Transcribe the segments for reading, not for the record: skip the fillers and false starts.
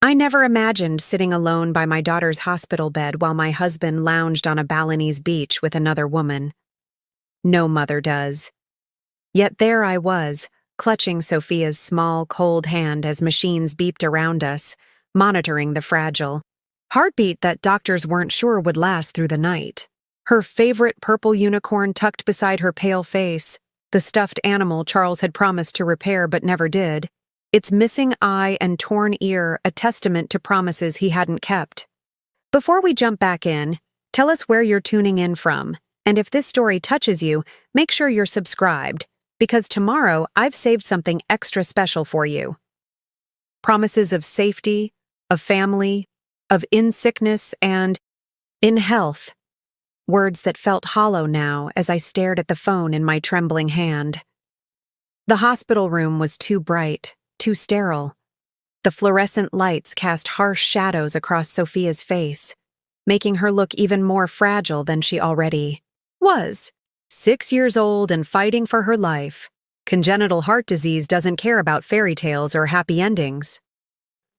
I never imagined sitting alone by my daughter's hospital bed while my husband lounged on a Balinese beach with another woman. No mother does. Yet there I was, clutching Sophia's small, cold hand as machines beeped around us, monitoring the fragile heartbeat that doctors weren't sure would last through the night. Her favorite purple unicorn tucked beside her pale face, the stuffed animal Charles had promised to repair but never did, its missing eye and torn ear a testament to promises he hadn't kept. Before we jump back in, tell us where you're tuning in from, and if this story touches you, make sure you're subscribed, because tomorrow I've saved something extra special for you. Promises of safety, of family, of in sickness and in health. Words that felt hollow now as I stared at the phone in my trembling hand. The hospital room was too bright, too sterile. The fluorescent lights cast harsh shadows across Sophia's face, making her look even more fragile than she already was. 6 years old and fighting for her life. Congenital heart disease doesn't care about fairy tales or happy endings.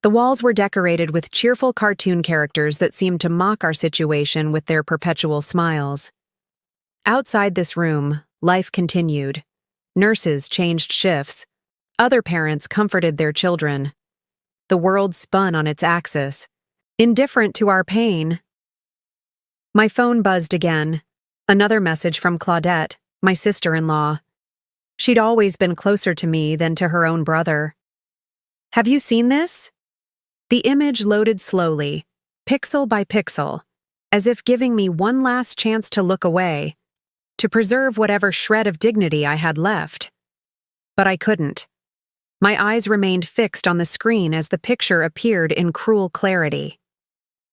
The walls were decorated with cheerful cartoon characters that seemed to mock our situation with their perpetual smiles. Outside this room, life continued. Nurses changed shifts. Other parents comforted their children. The world spun on its axis, indifferent to our pain. My phone buzzed again. Another message from Claudette, my sister-in-law. She'd always been closer to me than to her own brother. Have you seen this? The image loaded slowly, pixel by pixel, as if giving me one last chance to look away, to preserve whatever shred of dignity I had left. But I couldn't. My eyes remained fixed on the screen as the picture appeared in cruel clarity.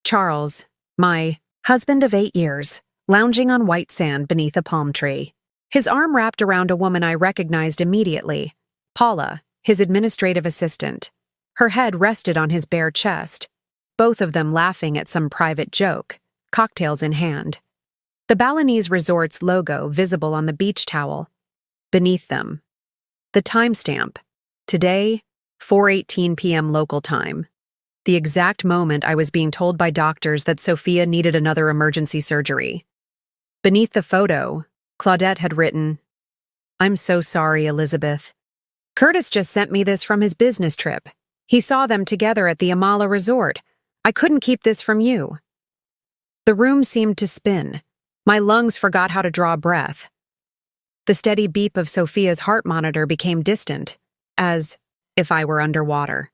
Charles, my husband of 8 years, lounging on white sand beneath a palm tree. His arm wrapped around a woman I recognized immediately, Paula, his administrative assistant. Her head rested on his bare chest, both of them laughing at some private joke, cocktails in hand. The Balinese resort's logo visible on the beach towel. Beneath them, the timestamp. Today, 4:18 p.m. local time. The exact moment I was being told by doctors that Sophia needed another emergency surgery. Beneath the photo, Claudette had written, "I'm so sorry, Elizabeth. Curtis just sent me this from his business trip. He saw them together at the Amala Resort. I couldn't keep this from you." The room seemed to spin. My lungs forgot how to draw breath. The steady beep of Sophia's heart monitor became distant, as if I were underwater.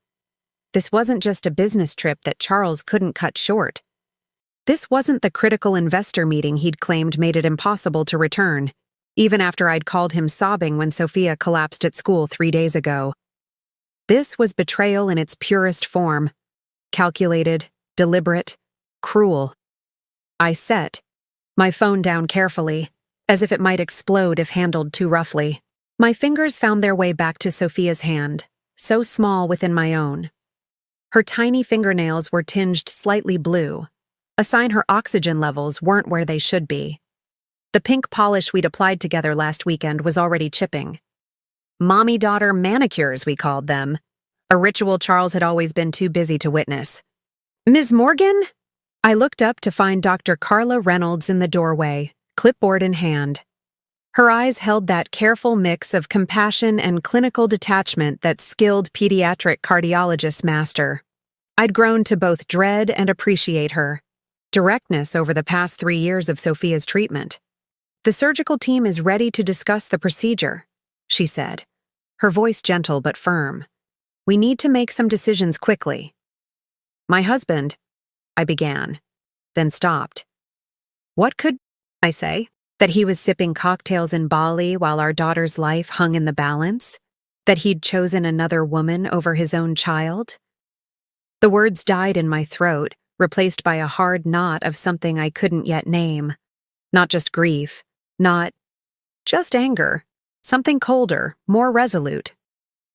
This wasn't just a business trip that Charles couldn't cut short. This wasn't the critical investor meeting he'd claimed made it impossible to return, even after I'd called him sobbing when Sophia collapsed at school 3 days ago. This was betrayal in its purest form. Calculated, deliberate, cruel. I set my phone down carefully, as if it might explode if handled too roughly. My fingers found their way back to Sophia's hand, so small within my own. Her tiny fingernails were tinged slightly blue, a sign her oxygen levels weren't where they should be. The pink polish we'd applied together last weekend was already chipping. Mommy-daughter manicures, we called them, a ritual Charles had always been too busy to witness. "Ms. Morgan?" I looked up to find Dr. Carla Reynolds in the doorway, clipboard in hand. Her eyes held that careful mix of compassion and clinical detachment that skilled pediatric cardiologists master. I'd grown to both dread and appreciate her directness over the past 3 years of Sophia's treatment. "The surgical team is ready to discuss the procedure," she said, her voice gentle but firm. "We need to make some decisions quickly." "My husband," I began, then stopped. What could I say? That he was sipping cocktails in Bali while our daughter's life hung in the balance? That he'd chosen another woman over his own child? The words died in my throat, replaced by a hard knot of something I couldn't yet name. Not just grief, not just anger, something colder, more resolute.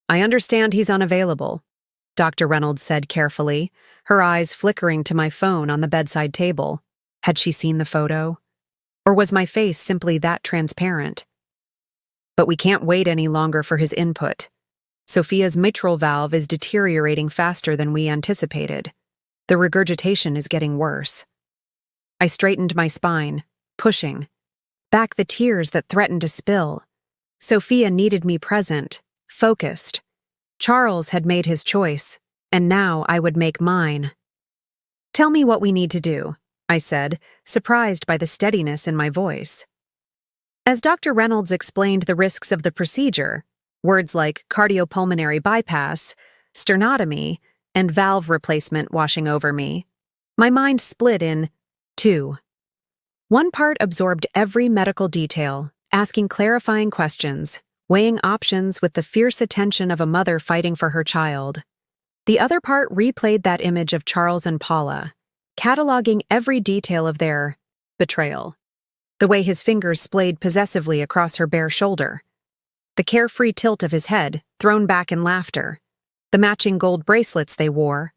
"I understand he's unavailable," Dr. Reynolds said carefully, her eyes flickering to my phone on the bedside table. Had she seen the photo? Or was my face simply that transparent? "But we can't wait any longer for his input. Sophia's mitral valve is deteriorating faster than we anticipated. The regurgitation is getting worse. I straightened my spine, pushing back the tears that threatened to spill. Sophia needed me present, focused. Charles had made his choice, and now I would make mine. "Tell me what we need to do," I said, surprised by the steadiness in my voice. As Dr. Reynolds explained the risks of the procedure, words like cardiopulmonary bypass, sternotomy, and valve replacement washing over me, my mind split in two. One part absorbed every medical detail, asking clarifying questions, weighing options with the fierce attention of a mother fighting for her child. The other part replayed that image of Charles and Paula, cataloging every detail of their betrayal. The way his fingers splayed possessively across her bare shoulder, the carefree tilt of his head, thrown back in laughter, the matching gold bracelets they wore.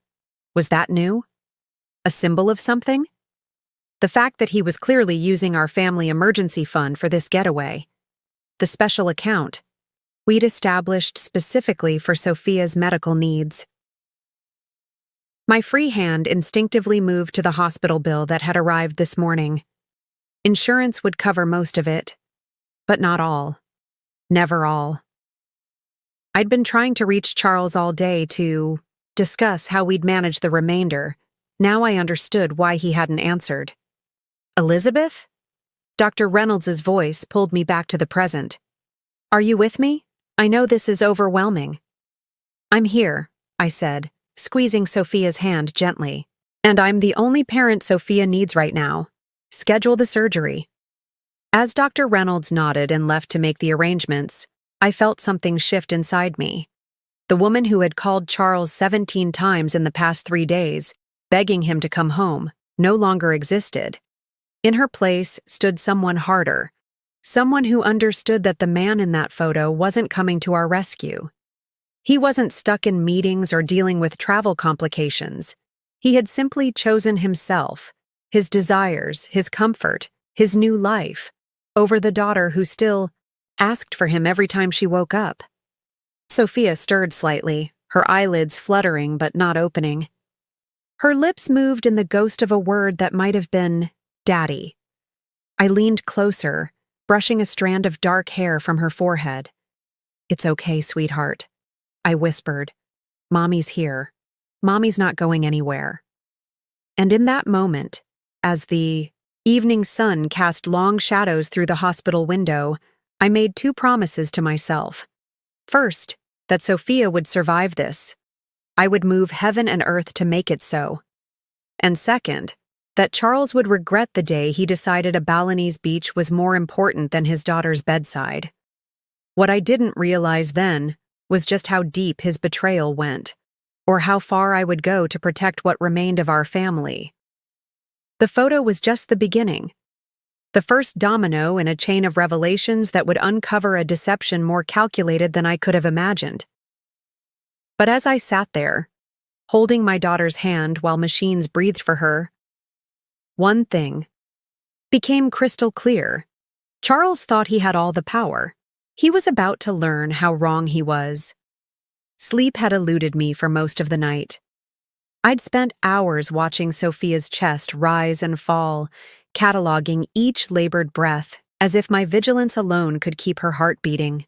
Was that new? A symbol of something? The fact that he was clearly using our family emergency fund for this getaway. The special account we'd established specifically for Sophia's medical needs. My free hand instinctively moved to the hospital bill that had arrived this morning. Insurance would cover most of it, but not all. Never all. I'd been trying to reach Charles all day to discuss how we'd manage the remainder. Now I understood why he hadn't answered. "Elizabeth?" Dr. Reynolds' voice pulled me back to the present. "Are you with me? I know this is overwhelming." "I'm here," I said, squeezing Sophia's hand gently. "And I'm the only parent Sophia needs right now. Schedule the surgery." As Dr. Reynolds nodded and left to make the arrangements, I felt something shift inside me. The woman who had called Charles 17 times in the past 3 days, begging him to come home, no longer existed. In her place stood someone harder, someone who understood that the man in that photo wasn't coming to our rescue. He wasn't stuck in meetings or dealing with travel complications. He had simply chosen himself, his desires, his comfort, his new life, over the daughter who still asked for him every time she woke up. Sophia stirred slightly, her eyelids fluttering but not opening. Her lips moved in the ghost of a word that might have been "Daddy." I leaned closer, brushing a strand of dark hair from her forehead. "It's okay, sweetheart," I whispered. "Mommy's here. Mommy's not going anywhere." And in that moment, as the evening sun cast long shadows through the hospital window, I made 2 promises to myself. First, that Sophia would survive this. I would move heaven and earth to make it so. And second, that Charles would regret the day he decided a Balinese beach was more important than his daughter's bedside. What I didn't realize then was just how deep his betrayal went, or how far I would go to protect what remained of our family. The photo was just the beginning. The first domino in a chain of revelations that would uncover a deception more calculated than I could have imagined. But as I sat there, holding my daughter's hand while machines breathed for her, one thing became crystal clear. Charles thought he had all the power. He was about to learn how wrong he was. Sleep had eluded me for most of the night. I'd spent hours watching Sophia's chest rise and fall, cataloging each labored breath as if my vigilance alone could keep her heart beating.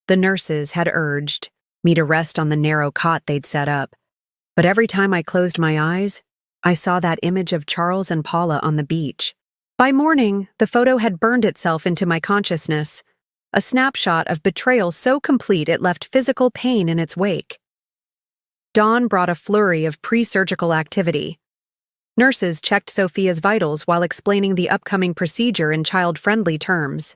The nurses had urged me to rest on the narrow cot they'd set up, but every time I closed my eyes, I saw that image of Charles and Paula on the beach. By morning, the photo had burned itself into my consciousness, a snapshot of betrayal so complete it left physical pain in its wake. Dawn brought a flurry of pre-surgical activity. Nurses checked Sophia's vitals while explaining the upcoming procedure in child-friendly terms.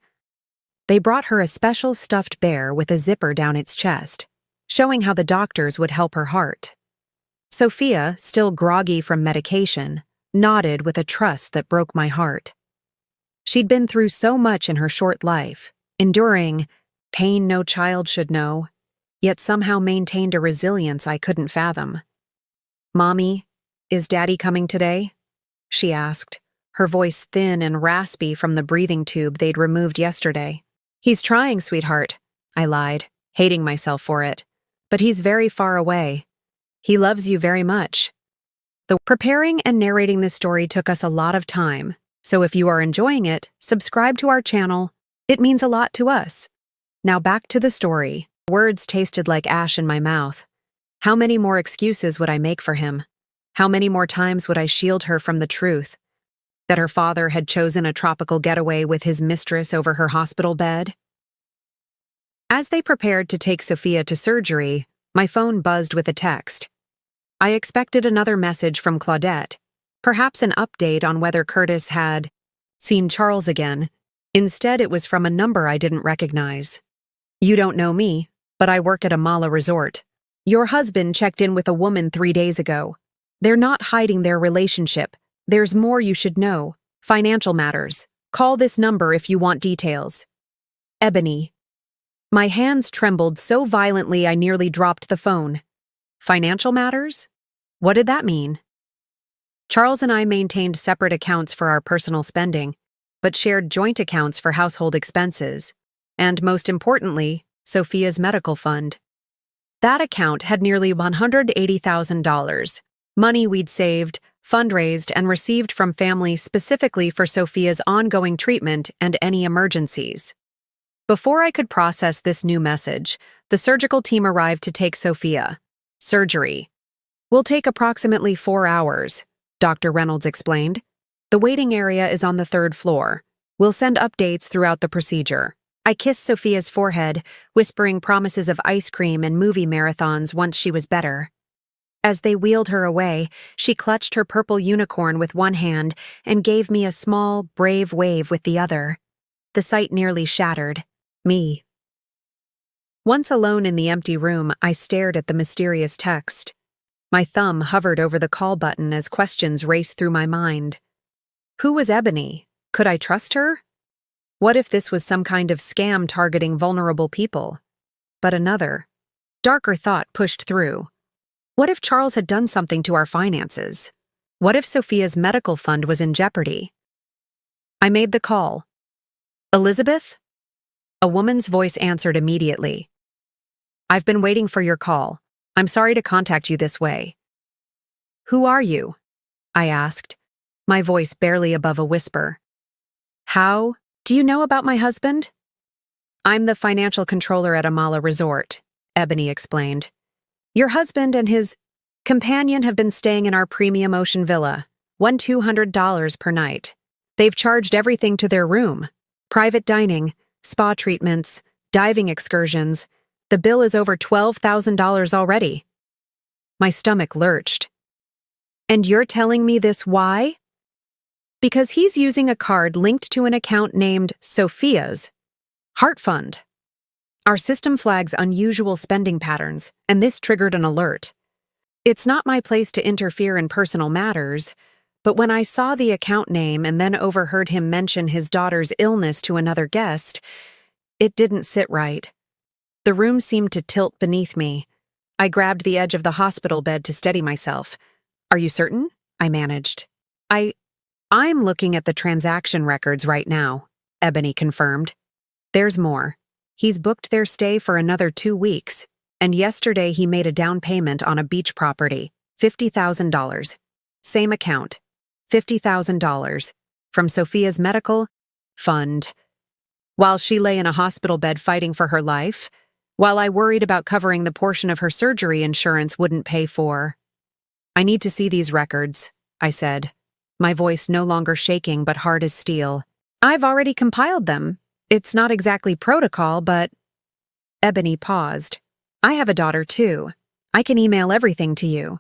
They brought her a special stuffed bear with a zipper down its chest, showing how the doctors would help her heart. Sophia, still groggy from medication, nodded with a trust that broke my heart. She'd been through so much in her short life, enduring pain no child should know, yet somehow maintained a resilience I couldn't fathom. "Mommy, is Daddy coming today?" she asked, her voice thin and raspy from the breathing tube they'd removed yesterday. "He's trying, sweetheart," I lied, hating myself for it. but he's very far away. He loves you very much. The preparing and narrating this story took us a lot of time, so if you are enjoying it, subscribe to our channel. It means a lot to us. Now back to the story. Words tasted like ash in my mouth. How many more excuses would I make for him? How many more times would I shield her from the truth? That her father had chosen a tropical getaway with his mistress over her hospital bed? As they prepared to take Sophia to surgery, my phone buzzed with a text. I expected another message from Claudette, perhaps an update on whether Curtis had seen Charles again. Instead, it was from a number I didn't recognize. You don't know me, but I work at a Mala resort. Your husband checked in with a woman 3 days ago. They're not hiding their relationship. There's more you should know. Financial matters. Call this number if you want details. Ebony. My hands trembled so violently I nearly dropped the phone. Financial matters? What did that mean? Charles and I maintained separate accounts for our personal spending, but shared joint accounts for household expenses, and most importantly, Sophia's medical fund. That account had nearly $180,000, money we'd saved, fundraised, and received from family specifically for Sophia's ongoing treatment and any emergencies. Before I could process this new message, the surgical team arrived to take Sophia. Surgery will take approximately 4 hours, Dr. Reynolds explained. The waiting area is on the 3rd floor. We'll send updates throughout the procedure. I kissed Sophia's forehead, whispering promises of ice cream and movie marathons once she was better. As they wheeled her away, she clutched her purple unicorn with one hand and gave me a small, brave wave with the other. The sight nearly shattered me. Once alone in the empty room, I stared at the mysterious text. My thumb hovered over the call button as questions raced through my mind. Who was Ebony? Could I trust her? What if this was some kind of scam targeting vulnerable people? But another, darker thought pushed through. What if Charles had done something to our finances? What if Sophia's medical fund was in jeopardy? I made the call. Elizabeth? A woman's voice answered immediately. I've been waiting for your call. I'm sorry to contact you this way. Who are you? I asked, my voice barely above a whisper. How? Do you know about my husband? I'm the financial controller at Amala Resort, Ebony explained. Your husband and his companion have been staying in our premium ocean villa, $200 per night. They've charged everything to their room. Private dining, spa treatments, diving excursions. The bill is over $12,000 already. My stomach lurched. And you're telling me this why? Because he's using a card linked to an account named Sophia's Heart Fund. Our system flags unusual spending patterns, and this triggered an alert. It's not my place to interfere in personal matters, but when I saw the account name and then overheard him mention his daughter's illness to another guest, it didn't sit right. The room seemed to tilt beneath me. I grabbed the edge of the hospital bed to steady myself. Are you certain? I managed. I'm looking at the transaction records right now, Ebony confirmed. There's more. He's booked their stay for another 2 weeks, and yesterday he made a down payment on a beach property, $50,000. Same account, $50,000, from Sophia's medical fund. While she lay in a hospital bed fighting for her life, while I worried about covering the portion of her surgery insurance wouldn't pay for. I need to see these records, I said, my voice no longer shaking but hard as steel. I've already compiled them. It's not exactly protocol, but... Ebony paused. I have a daughter too. I can email everything to you.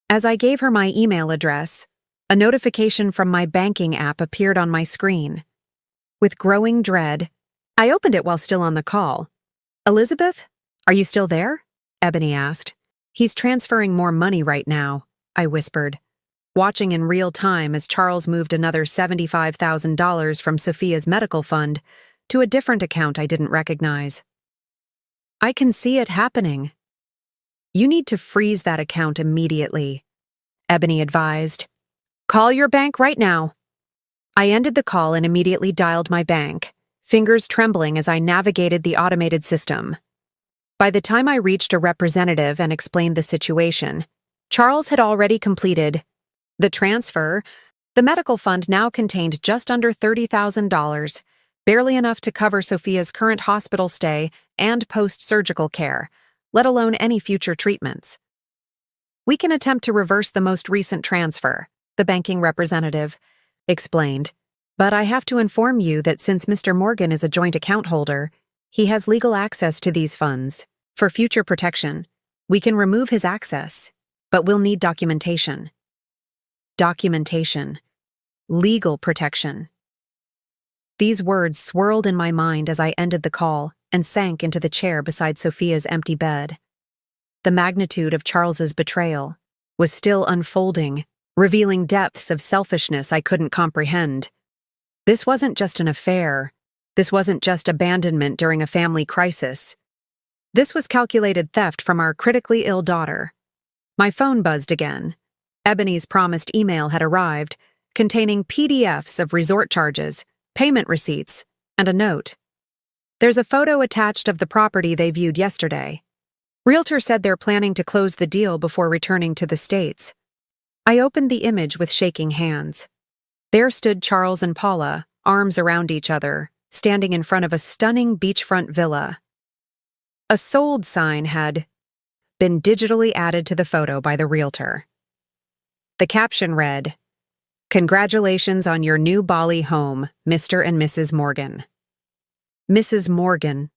As I gave her my email address, a notification from my banking app appeared on my screen. With growing dread, I opened it while still on the call. Elizabeth, are you still there? Ebony asked. He's transferring more money right now, I whispered, watching in real time as Charles moved another $75,000 from Sophia's medical fund to a different account I didn't recognize. I can see it happening. You need to freeze that account immediately, Ebony advised. Call your bank right now. I ended the call and immediately dialed my bank, fingers trembling as I navigated the automated system. By the time I reached a representative and explained the situation, Charles had already completed the transfer. The medical fund now contained just under $30,000, barely enough to cover Sophia's current hospital stay and post-surgical care, let alone any future treatments. "We can attempt to reverse the most recent transfer," the banking representative explained, "but I have to inform you that since Mr. Morgan is a joint account holder, he has legal access to these funds. For future protection, we can remove his access, but we'll need documentation." Documentation. Legal protection. These words swirled in my mind as I ended the call and sank into the chair beside Sophia's empty bed. The magnitude of Charles's betrayal was still unfolding, revealing depths of selfishness I couldn't comprehend. This wasn't just an affair. This wasn't just abandonment during a family crisis. This was calculated theft from our critically ill daughter. My phone buzzed again. Ebony's promised email had arrived, containing PDFs of resort charges, payment receipts, and a note. "There's a photo attached of the property they viewed yesterday. Realtor said they're planning to close the deal before returning to the States." I opened the image with shaking hands. There stood Charles and Paula, arms around each other, standing in front of a stunning beachfront villa. A sold sign had been digitally added to the photo by the realtor. The caption read, "Congratulations on your new Bali home, Mr. and Mrs. Morgan." Mrs. Morgan.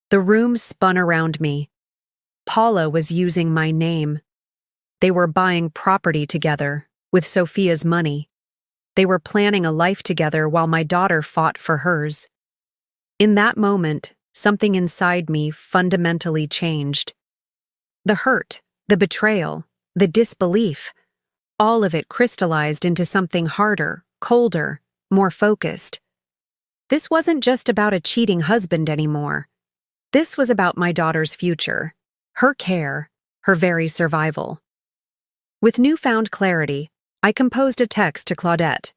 The room spun around me. Paula was using my name. They were buying property together, with Sophia's money. They were planning a life together while my daughter fought for hers. In that moment, something inside me fundamentally changed. The hurt, the betrayal, the disbelief, all of it crystallized into something harder, colder, more focused. This wasn't just about a cheating husband anymore. This was about my daughter's future, her care, her very survival. With newfound clarity, I composed a text to Claudette.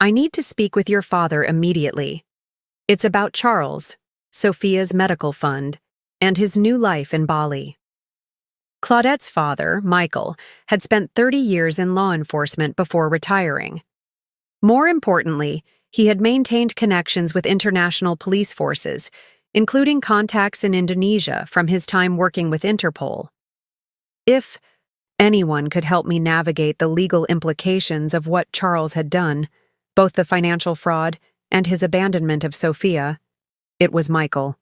"I need to speak with your father immediately. It's about Charles, Sophia's medical fund, and his new life in Bali." Claudette's father, Michael, had spent 30 years in law enforcement before retiring. More importantly, he had maintained connections with international police forces, including contacts in Indonesia from his time working with Interpol. If anyone could help me navigate the legal implications of what Charles had done, both the financial fraud and his abandonment of Sophia, it was Michael.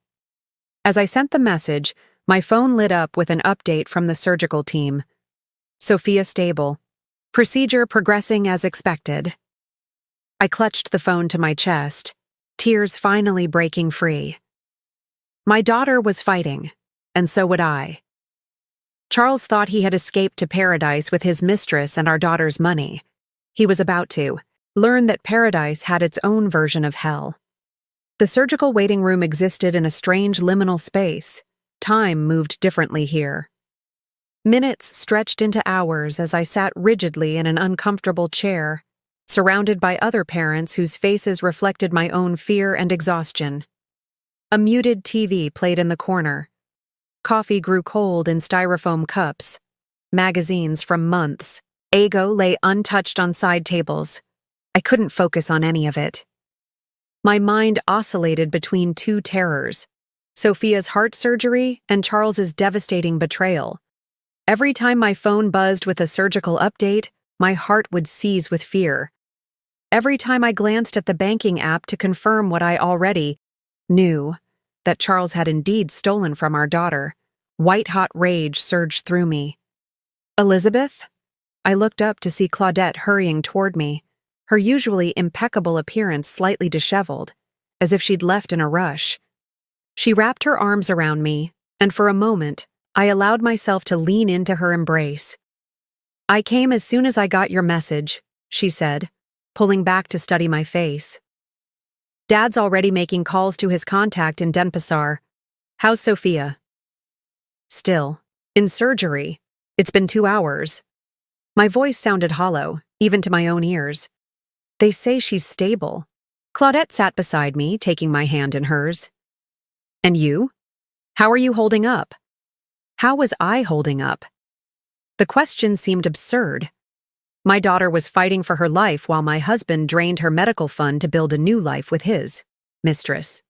As I sent the message, my phone lit up with an update from the surgical team. "Sophia stable. Procedure progressing as expected." I clutched the phone to my chest, tears finally breaking free. My daughter was fighting, and so would I. Charles thought he had escaped to paradise with his mistress and our daughter's money. He was about to learn that paradise had its own version of hell. The surgical waiting room existed in a strange liminal space. Time moved differently here. Minutes stretched into hours as I sat rigidly in an uncomfortable chair, surrounded by other parents whose faces reflected my own fear and exhaustion. A muted TV played in the corner. Coffee grew cold in styrofoam cups. Magazines from months. Ago lay untouched on side tables. I couldn't focus on any of it. My mind oscillated between two terrors: Sophia's heart surgery and Charles's devastating betrayal. Every time my phone buzzed with a surgical update, my heart would seize with fear. Every time I glanced at the banking app to confirm what I already knew, that Charles had indeed stolen from our daughter, white-hot rage surged through me. "Elizabeth?" I looked up to see Claudette hurrying toward me, her usually impeccable appearance slightly disheveled, as if she'd left in a rush. She wrapped her arms around me, and for a moment, I allowed myself to lean into her embrace. "I came as soon as I got your message," she said, pulling back to study my face. "Dad's already making calls to his contact in Denpasar. How's Sophia?" "Still. In surgery. It's been 2 hours." My voice sounded hollow, even to my own ears. "They say she's stable." Claudette sat beside me, taking my hand in hers. "And you?" How are you holding up? How was I holding up? The question seemed absurd. My daughter was fighting for her life while my husband drained her medical fund to build a new life with his mistress.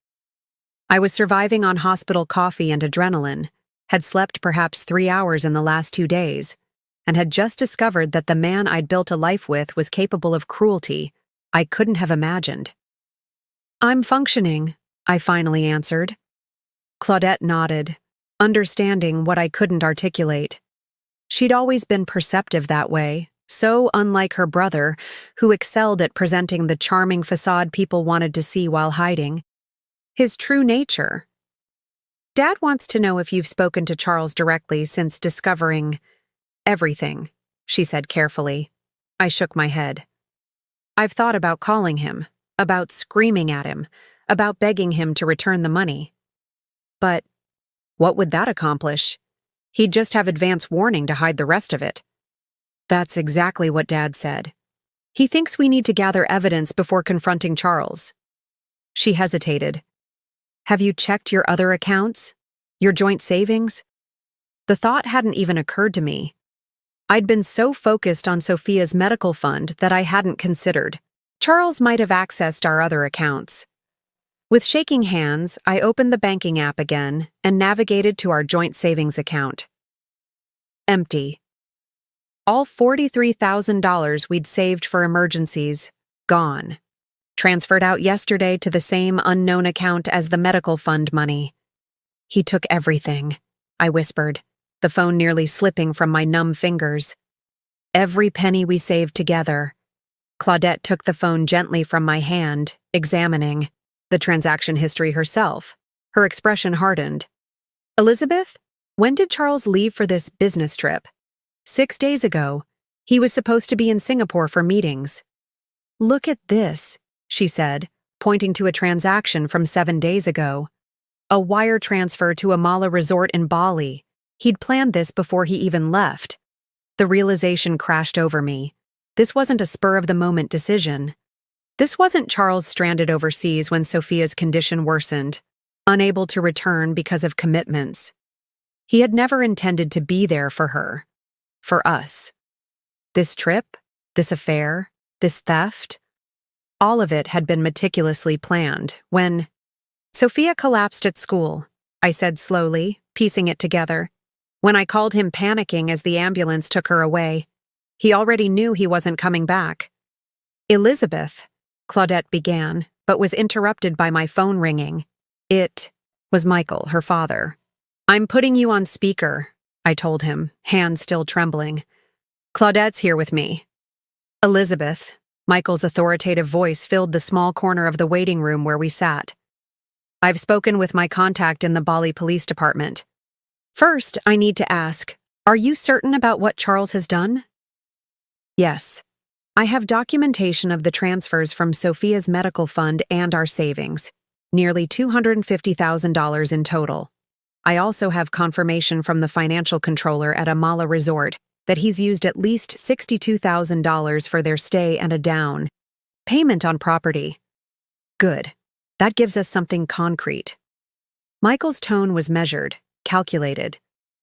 I was surviving on hospital coffee and adrenaline, had slept perhaps 3 hours in the last 2 days, and had just discovered that the man I'd built a life with was capable of cruelty I couldn't have imagined. I'm functioning, I finally answered. Claudette nodded, understanding what I couldn't articulate. She'd always been perceptive that way, so unlike her brother, who excelled at presenting the charming facade people wanted to see while hiding. His true nature. Dad wants to know if you've spoken to Charles directly since discovering everything, she said carefully. I shook my head. I've thought about calling him, about screaming at him, about begging him to return the money. But what would that accomplish? He'd just have advance warning to hide the rest of it. That's exactly what Dad said. He thinks we need to gather evidence before confronting Charles. She hesitated. Have you checked your other accounts? Your joint savings? The thought hadn't even occurred to me. I'd been so focused on Sophia's medical fund that I hadn't considered. Charles might have accessed our other accounts. With shaking hands, I opened the banking app again and navigated to our joint savings account. Empty. All $43,000 we'd saved for emergencies, gone. Transferred out yesterday to the same unknown account as the medical fund money. He took everything, I whispered, the phone nearly slipping from my numb fingers. Every penny we saved together. Claudette took the phone gently from my hand, examining the transaction history herself. Her expression hardened. Elizabeth, when did Charles leave for this business trip? 6 days ago. He was supposed to be in Singapore for meetings. Look at this, she said, pointing to a transaction from 7 days ago. A wire transfer to a Mala resort in Bali. He'd planned this before he even left. The realization crashed over me. This wasn't a spur-of-the-moment decision. This wasn't Charles stranded overseas when Sophia's condition worsened, unable to return because of commitments. He had never intended to be there for her. For us. This trip, this affair, this theft, all of it had been meticulously planned when Sophia collapsed at school, I said slowly, piecing it together. When I called him panicking as the ambulance took her away, he already knew he wasn't coming back. Elizabeth, Claudette began, but was interrupted by my phone ringing. It was Michael, her father. I'm putting you on speaker, I told him, hands still trembling. Claudette's here with me. Elizabeth, Michael's authoritative voice filled the small corner of the waiting room where we sat. I've spoken with my contact in the Bali Police Department. First, I need to ask, are you certain about what Charles has done? Yes. I have documentation of the transfers from Sophia's medical fund and our savings, nearly $250,000 in total. I also have confirmation from the financial controller at a Mala resort that he's used at least $62,000 for their stay and a down payment on property. Good. That gives us something concrete. Michael's tone was measured, calculated,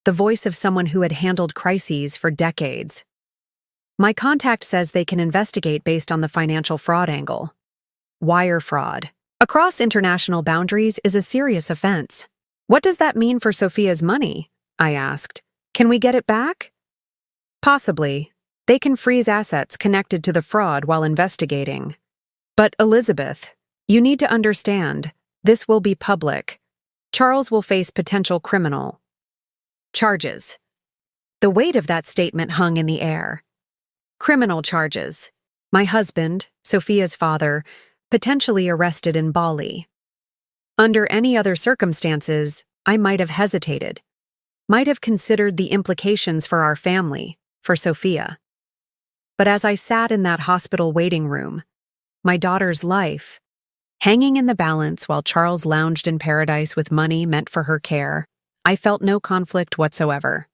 the voice of someone who had handled crises for decades. My contact says they can investigate based on the financial fraud angle. Wire fraud, across international boundaries, is a serious offense. What does that mean for Sophia's money? I asked. Can we get it back? Possibly. They can freeze assets connected to the fraud while investigating. But Elizabeth, you need to understand, this will be public. Charles will face potential criminal charges. The weight of that statement hung in the air. Criminal charges. My husband, Sophia's father, potentially arrested in Bali. Under any other circumstances, I might have hesitated, might have considered the implications for our family, for Sophia. But as I sat in that hospital waiting room, my daughter's life, hanging in the balance while Charles lounged in paradise with money meant for her care, I felt no conflict whatsoever.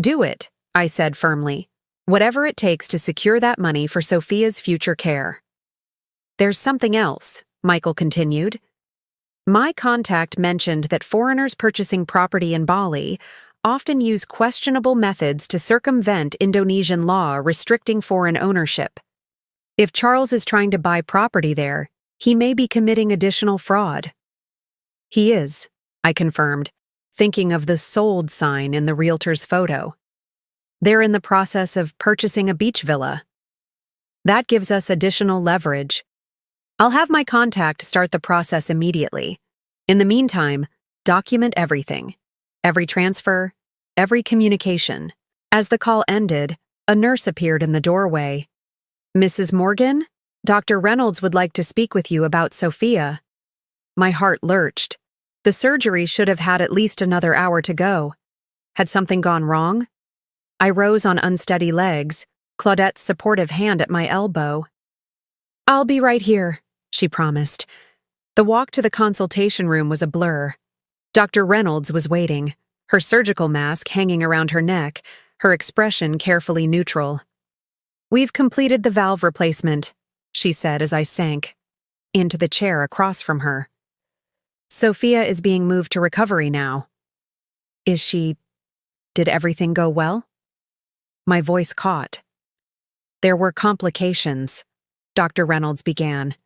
Do it, I said firmly, whatever it takes to secure that money for Sophia's future care. There's something else, Michael continued. My contact mentioned that foreigners purchasing property in Bali often use questionable methods to circumvent Indonesian law restricting foreign ownership. If Charles is trying to buy property there, he may be committing additional fraud. He is, I confirmed, thinking of the sold sign in the realtor's photo. They're in the process of purchasing a beach villa. That gives us additional leverage. I'll have my contact start the process immediately. In the meantime, document everything. Every transfer, every communication. As the call ended, a nurse appeared in the doorway. "Mrs. Morgan, Dr. Reynolds would like to speak with you about Sophia." My heart lurched. The surgery should have had at least another hour to go. Had something gone wrong? I rose on unsteady legs, Claudette's supportive hand at my elbow. "I'll be right here," she promised. The walk to the consultation room was a blur. Dr. Reynolds was waiting, her surgical mask hanging around her neck, her expression carefully neutral. "We've completed the valve replacement," she said as I sank into the chair across from her. "Sophia is being moved to recovery now." Did everything go well?" My voice caught. "There were complications," Dr. Reynolds began,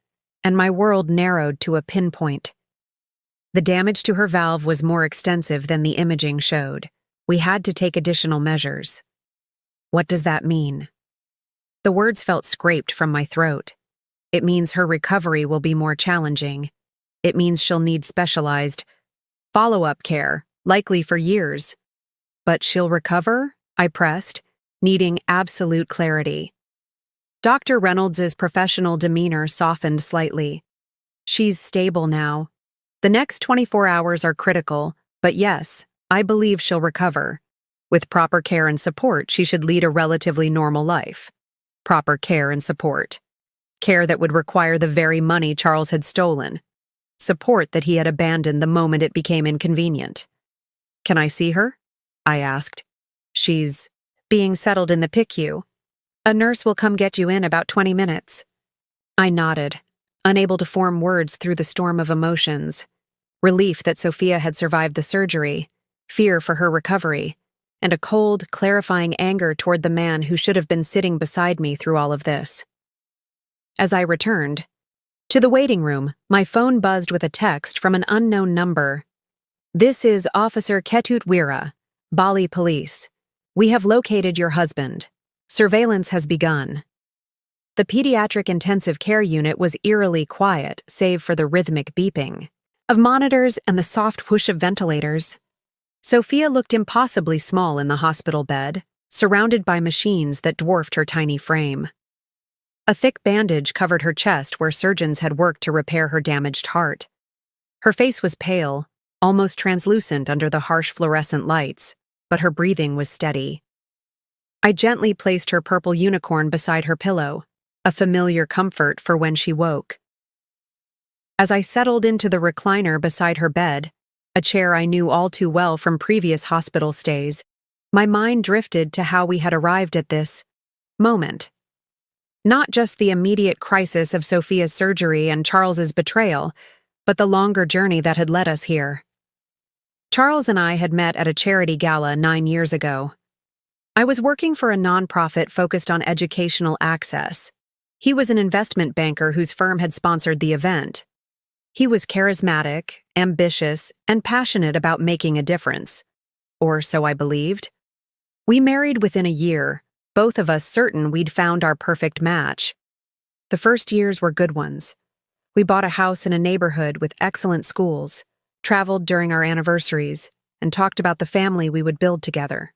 and my world narrowed to a pinpoint. The damage to her valve was more extensive than the imaging showed. We had to take additional measures. What does that mean? The words felt scraped from my throat. It means her recovery will be more challenging. It means she'll need specialized follow-up care, likely for years. But she'll recover? I pressed, needing absolute clarity. Dr. Reynolds's professional demeanor softened slightly. "She's stable now. The next 24 hours are critical, but yes, I believe she'll recover. With proper care and support, she should lead a relatively normal life. Proper care and support. Care that would require the very money Charles had stolen. Support that he had abandoned the moment it became inconvenient." "Can I see her?" I asked. "She's being settled in the PICU. A nurse will come get you in about 20 minutes. I nodded, unable to form words through the storm of emotions. Relief that Sophia had survived the surgery, fear for her recovery, and a cold, clarifying anger toward the man who should have been sitting beside me through all of this. As I returned to the waiting room, my phone buzzed with a text from an unknown number. "This is Officer Ketut Wira, Bali Police. We have located your husband. Surveillance has begun." The pediatric intensive care unit was eerily quiet, save for the rhythmic beeping of monitors and the soft whoosh of ventilators. Sophia looked impossibly small in the hospital bed, surrounded by machines that dwarfed her tiny frame. A thick bandage covered her chest where surgeons had worked to repair her damaged heart. Her face was pale, almost translucent under the harsh fluorescent lights, but her breathing was steady. I gently placed her purple unicorn beside her pillow, a familiar comfort for when she woke. As I settled into the recliner beside her bed, a chair I knew all too well from previous hospital stays, my mind drifted to how we had arrived at this moment. Not just the immediate crisis of Sophia's surgery and Charles's betrayal, but the longer journey that had led us here. Charles and I had met at a charity gala 9 years ago. I was working for a nonprofit focused on educational access. He was an investment banker whose firm had sponsored the event. He was charismatic, ambitious, and passionate about making a difference. Or so I believed. We married within a year, both of us certain we'd found our perfect match. The first years were good ones. We bought a house in a neighborhood with excellent schools, traveled during our anniversaries, and talked about the family we would build together.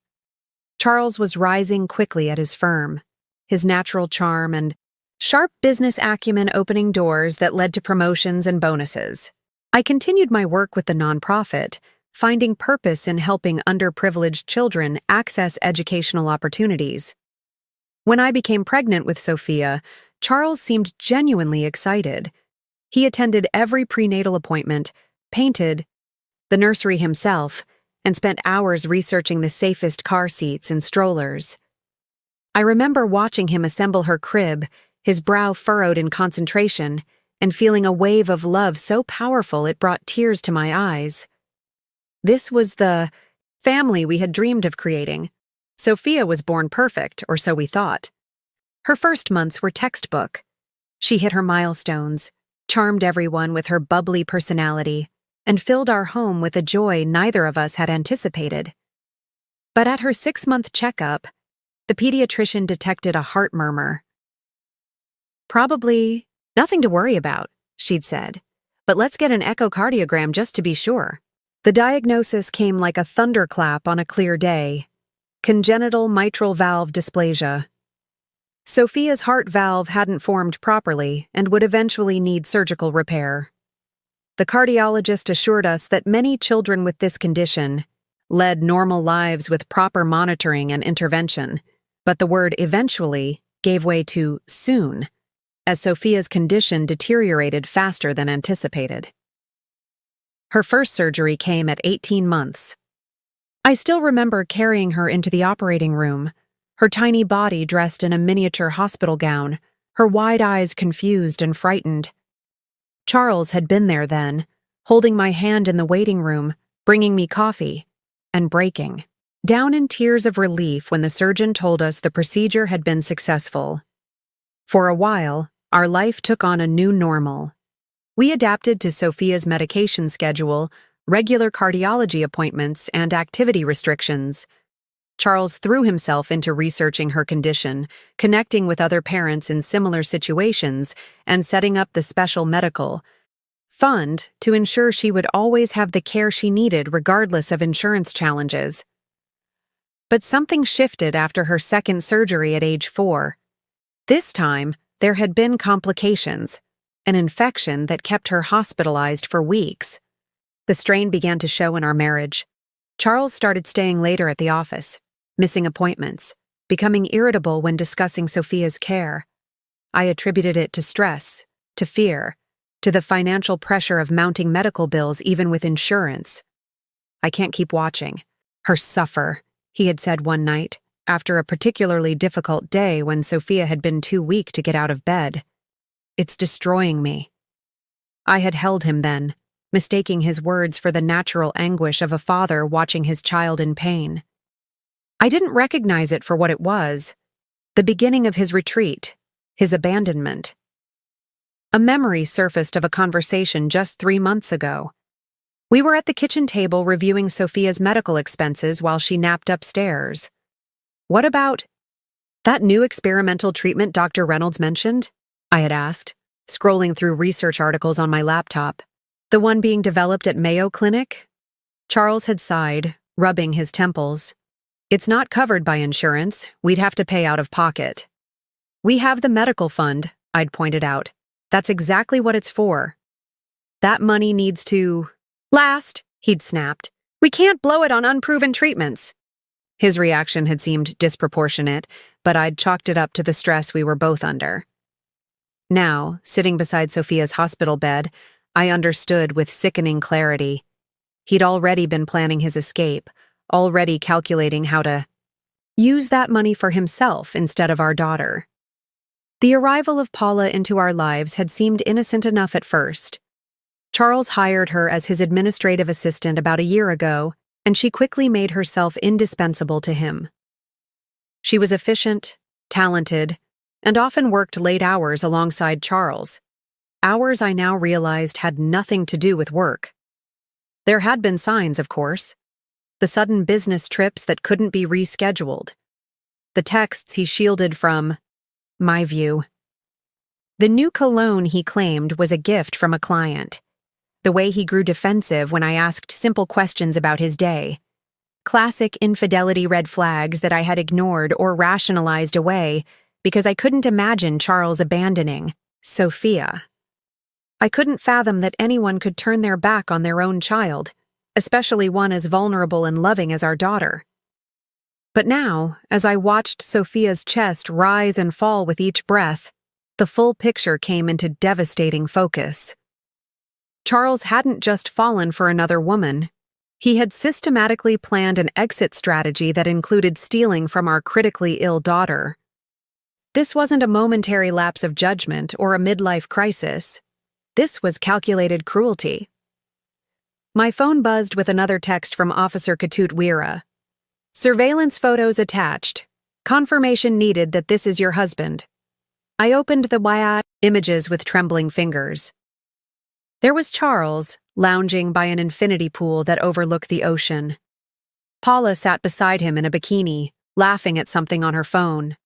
Charles was rising quickly at his firm, his natural charm and sharp business acumen opening doors that led to promotions and bonuses. I continued my work with the nonprofit, finding purpose in helping underprivileged children access educational opportunities. When I became pregnant with Sophia, Charles seemed genuinely excited. He attended every prenatal appointment, painted the nursery himself, and spent hours researching the safest car seats and strollers. I remember watching him assemble her crib, his brow furrowed in concentration, and feeling a wave of love so powerful it brought tears to my eyes. This was the family we had dreamed of creating. Sophia was born perfect, or so we thought. Her first months were textbook. She hit her milestones, charmed everyone with her bubbly personality, and filled our home with a joy neither of us had anticipated. But at her 6-month checkup, the pediatrician detected a heart murmur. "Probably nothing to worry about," she'd said, "but let's get an echocardiogram just to be sure." The diagnosis came like a thunderclap on a clear day: congenital mitral valve dysplasia. Sophia's heart valve hadn't formed properly and would eventually need surgical repair. The cardiologist assured us that many children with this condition led normal lives with proper monitoring and intervention, but the word eventually gave way to soon, as Sophia's condition deteriorated faster than anticipated. Her first surgery came at 18 months. I still remember carrying her into the operating room, her tiny body dressed in a miniature hospital gown, her wide eyes confused and frightened. Charles had been there then, holding my hand in the waiting room, bringing me coffee, and breaking down in tears of relief when the surgeon told us the procedure had been successful. For a while, our life took on a new normal. We adapted to Sophia's medication schedule, regular cardiology appointments, and activity restrictions. Charles threw himself into researching her condition, connecting with other parents in similar situations, and setting up the special medical fund to ensure she would always have the care she needed regardless of insurance challenges. But something shifted after her second surgery at age 4. This time, there had been complications, an infection that kept her hospitalized for weeks. The strain began to show in our marriage. Charles started staying later at the office, missing appointments, becoming irritable when discussing Sophia's care. I attributed it to stress, to fear, to the financial pressure of mounting medical bills even with insurance. "I can't keep watching her suffer," he had said one night, after a particularly difficult day when Sophia had been too weak to get out of bed. "It's destroying me." I had held him then, mistaking his words for the natural anguish of a father watching his child in pain. I didn't recognize it for what it was: the beginning of his retreat, his abandonment. A memory surfaced of a conversation just 3 months ago. We were at the kitchen table reviewing Sophia's medical expenses while she napped upstairs. "What about that new experimental treatment Dr. Reynolds mentioned?" I had asked, scrolling through research articles on my laptop. "The one being developed at Mayo Clinic?" Charles had sighed, rubbing his temples. "It's not covered by insurance. We'd have to pay out of pocket." "We have the medical fund," I'd pointed out. "That's exactly what it's for." "That money needs to last," he'd snapped. "We can't blow it on unproven treatments." His reaction had seemed disproportionate, but I'd chalked it up to the stress we were both under. Now, sitting beside Sophia's hospital bed, I understood with sickening clarity. He'd already been planning his escape, already calculating how to use that money for himself instead of our daughter. The arrival of Paula into our lives had seemed innocent enough at first. Charles hired her as his administrative assistant about a year ago, and she quickly made herself indispensable to him. She was efficient, talented, and often worked late hours alongside Charles. Hours I now realized had nothing to do with work. There had been signs, of course. The sudden business trips that couldn't be rescheduled. The texts he shielded from my view. The new cologne he claimed was a gift from a client. The way he grew defensive when I asked simple questions about his day. Classic infidelity red flags that I had ignored or rationalized away because I couldn't imagine Charles abandoning Sophia. I couldn't fathom that anyone could turn their back on their own child, especially one as vulnerable and loving as our daughter. But now, as I watched Sophia's chest rise and fall with each breath, the full picture came into devastating focus. Charles hadn't just fallen for another woman. He had systematically planned an exit strategy that included stealing from our critically ill daughter. This wasn't a momentary lapse of judgment or a midlife crisis. This was calculated cruelty. My phone buzzed with another text from Officer Katut Weera. Surveillance photos attached. Confirmation needed that this is your husband. I opened the images with trembling fingers. There was Charles, lounging by an infinity pool that overlooked the ocean. Paula sat beside him in a bikini, laughing at something on her phone.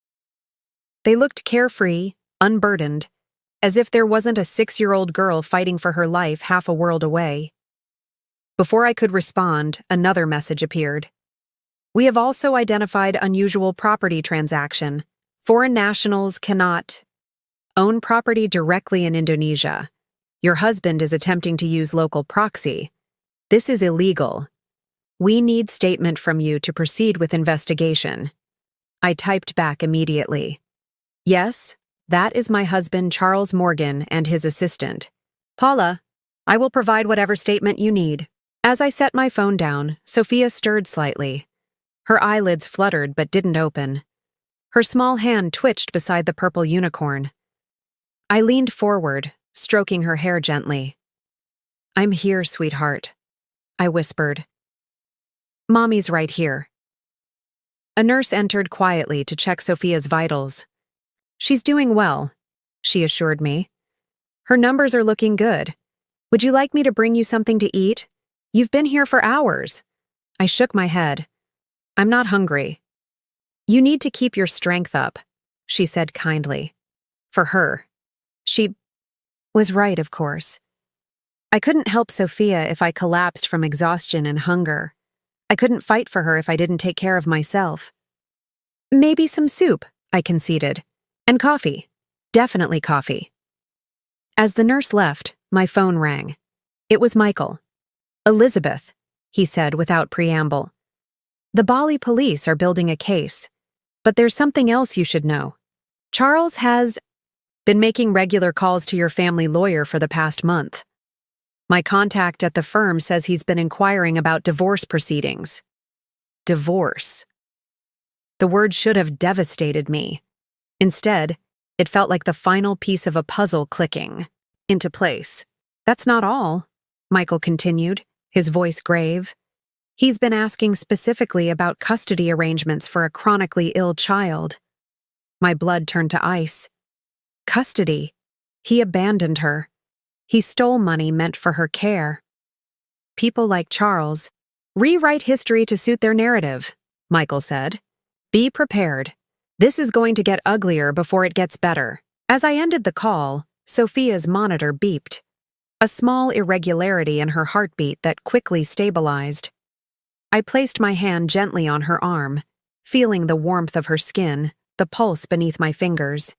They looked carefree, unburdened, as if there wasn't a 6-year-old girl fighting for her life half a world away. Before I could respond, another message appeared. We have also identified unusual property transaction. Foreign nationals cannot own property directly in Indonesia. Your husband is attempting to use local proxy. This is illegal. We need statement from you to proceed with investigation. I typed back immediately. Yes, that is my husband Charles Morgan and his assistant. Paula, I will provide whatever statement you need. As I set my phone down, Sophia stirred slightly. Her eyelids fluttered but didn't open. Her small hand twitched beside the purple unicorn. I leaned forward, stroking her hair gently. I'm here, sweetheart, I whispered. Mommy's right here. A nurse entered quietly to check Sophia's vitals. She's doing well, she assured me. Her numbers are looking good. Would you like me to bring you something to eat? You've been here for hours. I shook my head. I'm not hungry. You need to keep your strength up, she said kindly. For her. She was right, of course. I couldn't help Sophia if I collapsed from exhaustion and hunger. I couldn't fight for her if I didn't take care of myself. Maybe some soup, I conceded. And coffee. Definitely coffee. As the nurse left, my phone rang. It was Michael. Elizabeth, he said without preamble. The Bali police are building a case. But there's something else you should know. Charles has been making regular calls to your family lawyer for the past month. My contact at the firm says he's been inquiring about divorce proceedings. Divorce. The word should have devastated me. Instead, it felt like the final piece of a puzzle clicking into place. That's not all, Michael continued, his voice grave. He's been asking specifically about custody arrangements for a chronically ill child. My blood turned to ice. Custody. He abandoned her. He stole money meant for her care. People like Charles rewrite history to suit their narrative, Michael said. Be prepared. This is going to get uglier before it gets better. As I ended the call, Sophia's monitor beeped. A small irregularity in her heartbeat that quickly stabilized. I placed my hand gently on her arm, feeling the warmth of her skin, the pulse beneath my fingers.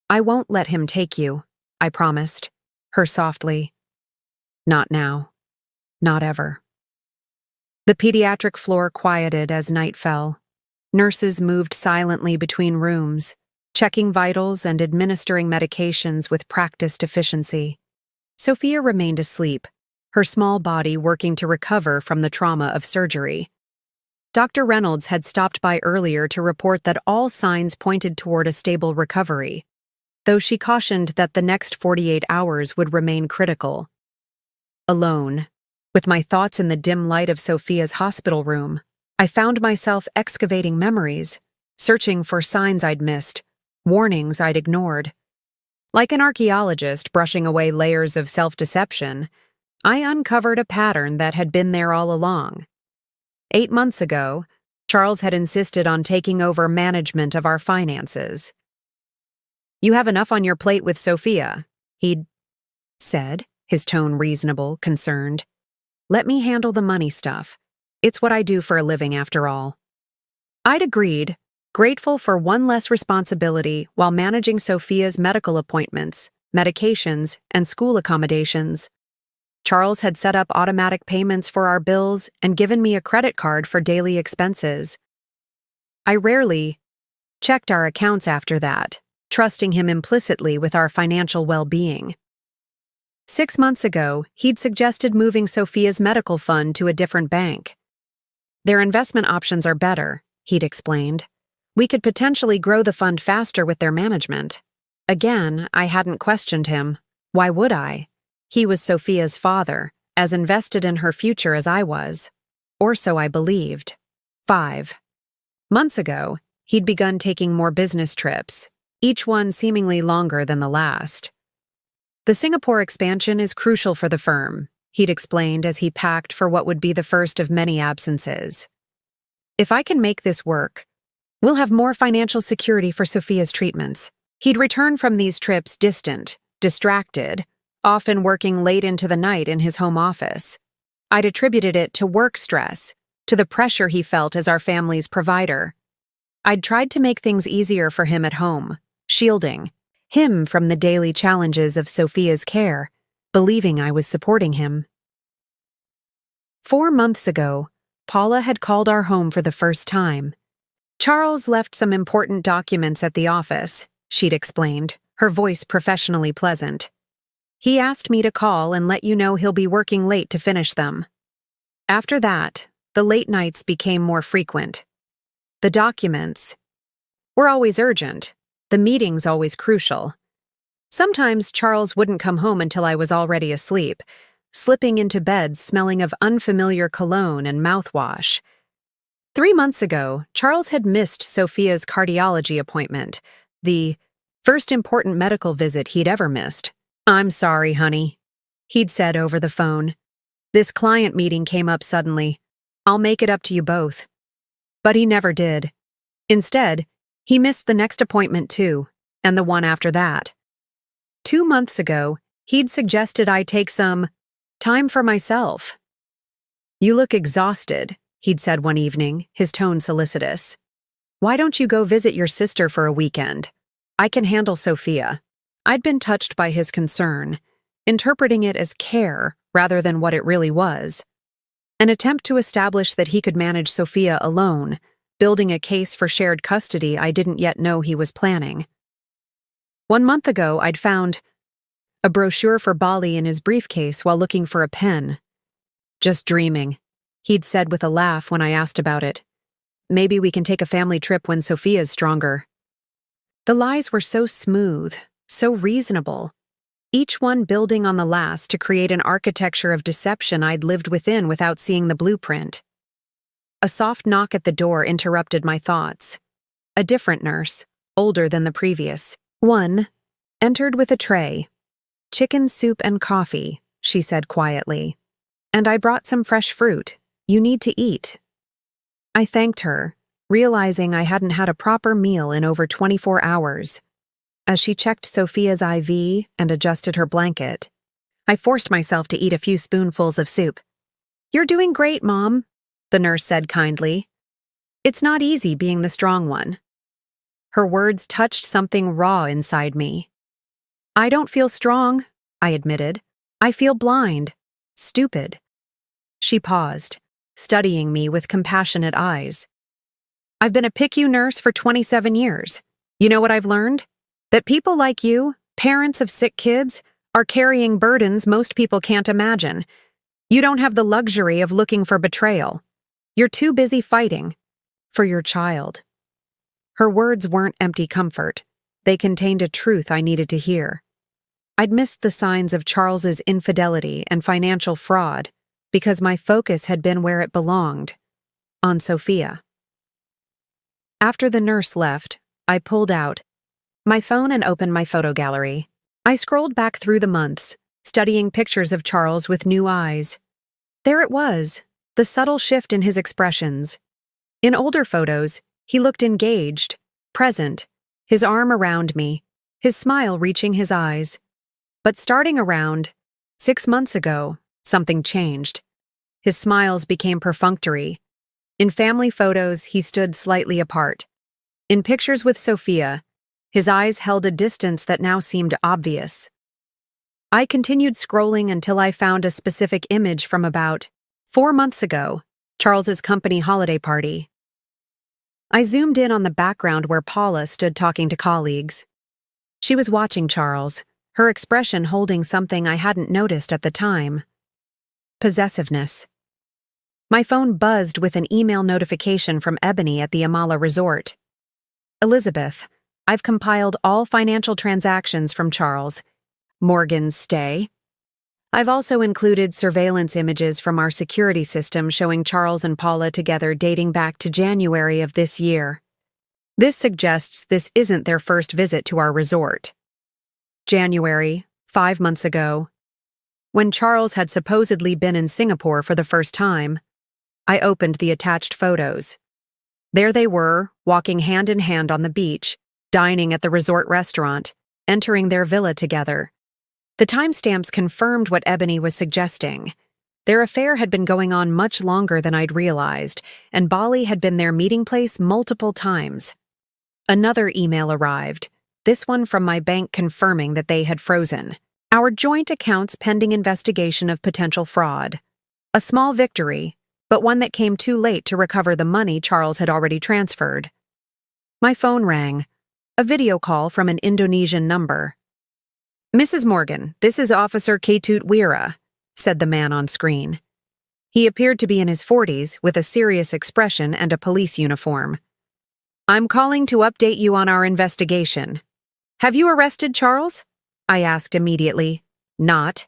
I won't let him take you, I promised, her softly. Not now. Not ever. The pediatric floor quieted as night fell. Nurses moved silently between rooms, checking vitals and administering medications with practiced efficiency. Sophia remained asleep, her small body working to recover from the trauma of surgery. Dr. Reynolds had stopped by earlier to report that all signs pointed toward a stable recovery, though she cautioned that the next 48 hours would remain critical. Alone, with my thoughts in the dim light of Sophia's hospital room, I found myself excavating memories, searching for signs I'd missed, warnings I'd ignored. Like an archaeologist brushing away layers of self-deception, I uncovered a pattern that had been there all along. 8 months ago, Charles had insisted on taking over management of our finances. You have enough on your plate with Sophia, he'd said, his tone reasonable, concerned. Let me handle the money stuff. It's what I do for a living, after all. I'd agreed, grateful for one less responsibility while managing Sophia's medical appointments, medications, and school accommodations. Charles had set up automatic payments for our bills and given me a credit card for daily expenses. I rarely checked our accounts after that, trusting him implicitly with our financial well-being. 6 months ago, he'd suggested moving Sophia's medical fund to a different bank. Their investment options are better, he'd explained. We could potentially grow the fund faster with their management. Again, I hadn't questioned him. Why would I? He was Sophia's father, as invested in her future as I was. Or so I believed. 5 months ago, he'd begun taking more business trips, each one seemingly longer than the last. The Singapore expansion is crucial for the firm, he'd explained as he packed for what would be the first of many absences. If I can make this work, we'll have more financial security for Sophia's treatments. He'd return from these trips distant, distracted, often working late into the night in his home office. I'd attributed it to work stress, to the pressure he felt as our family's provider. I'd tried to make things easier for him at home, shielding him from the daily challenges of Sophia's care, believing I was supporting him. 4 months ago, Paula had called our home for the first time. Charles left some important documents at the office, she'd explained, her voice professionally pleasant. He asked me to call and let you know he'll be working late to finish them. After that, the late nights became more frequent. The documents were always urgent, the meetings always crucial. Sometimes Charles wouldn't come home until I was already asleep, slipping into bed smelling of unfamiliar cologne and mouthwash. 3 months ago, Charles had missed Sophia's cardiology appointment, the first important medical visit he'd ever missed. "I'm sorry, honey," he'd said over the phone. "This client meeting came up suddenly. I'll make it up to you both." But he never did. Instead, he missed the next appointment too, and the one after that. 2 months ago, he'd suggested I take some time for myself. "You look exhausted," he'd said one evening, his tone solicitous. "Why don't you go visit your sister for a weekend? I can handle Sophia." I'd been touched by his concern, interpreting it as care rather than what it really was. An attempt to establish that he could manage Sophia alone, building a case for shared custody I didn't yet know he was planning. 1 month ago, I'd found a brochure for Bali in his briefcase while looking for a pen. "Just dreaming," he'd said with a laugh when I asked about it. "Maybe we can take a family trip when Sophia's stronger." The lies were so smooth, so reasonable, each one building on the last to create an architecture of deception I'd lived within without seeing the blueprint. A soft knock at the door interrupted my thoughts. A different nurse, older than the previous one, entered with a tray. "Chicken soup and coffee," she said quietly. "And I brought some fresh fruit. You need to eat." I thanked her, realizing I hadn't had a proper meal in over 24 hours. As she checked Sophia's IV and adjusted her blanket, I forced myself to eat a few spoonfuls of soup. "You're doing great, Mom," the nurse said kindly. "It's not easy being the strong one." Her words touched something raw inside me. "I don't feel strong," I admitted. "I feel blind, stupid." She paused, studying me with compassionate eyes. "I've been a PICU nurse for 27 years. You know what I've learned? That people like you, parents of sick kids, are carrying burdens most people can't imagine. You don't have the luxury of looking for betrayal. You're too busy fighting for your child." Her words weren't empty comfort. They contained a truth I needed to hear. I'd missed the signs of Charles's infidelity and financial fraud because my focus had been where it belonged, on Sophia. After the nurse left, I pulled out my phone and opened my photo gallery. I scrolled back through the months, studying pictures of Charles with new eyes. There it was, the subtle shift in his expressions. In older photos, he looked engaged, present, his arm around me, his smile reaching his eyes. But starting around 6 months ago, something changed. His smiles became perfunctory. In family photos, he stood slightly apart. In pictures with Sophia, his eyes held a distance that now seemed obvious. I continued scrolling until I found a specific image from about 4 months ago, Charles's company holiday party. I zoomed in on the background where Paula stood talking to colleagues. She was watching Charles, her expression holding something I hadn't noticed at the time. Possessiveness. My phone buzzed with an email notification from Ebony at the Amala Resort. "Elizabeth, I've compiled all financial transactions from Charles. Morgan's stay, I've also included surveillance images from our security system showing Charles and Paula together dating back to January of this year. This suggests this isn't their first visit to our resort. January, 5 months ago, when Charles had supposedly been in Singapore for the first time, I opened the attached photos. There they were, walking hand in hand on the beach, dining at the resort restaurant, entering their villa together. The timestamps confirmed what Ebony was suggesting. Their affair had been going on much longer than I'd realized, and Bali had been their meeting place multiple times. Another email arrived, this one from my bank confirming that they had frozen our joint accounts pending investigation of potential fraud. A small victory, but one that came too late to recover the money Charles had already transferred. My phone rang, a video call from an Indonesian number. "Mrs. Morgan, this is Officer Ketut Wira," said the man on screen. He appeared to be in his 40s with a serious expression and a police uniform. "I'm calling to update you on our investigation." "Have you arrested Charles?" I asked immediately. "Not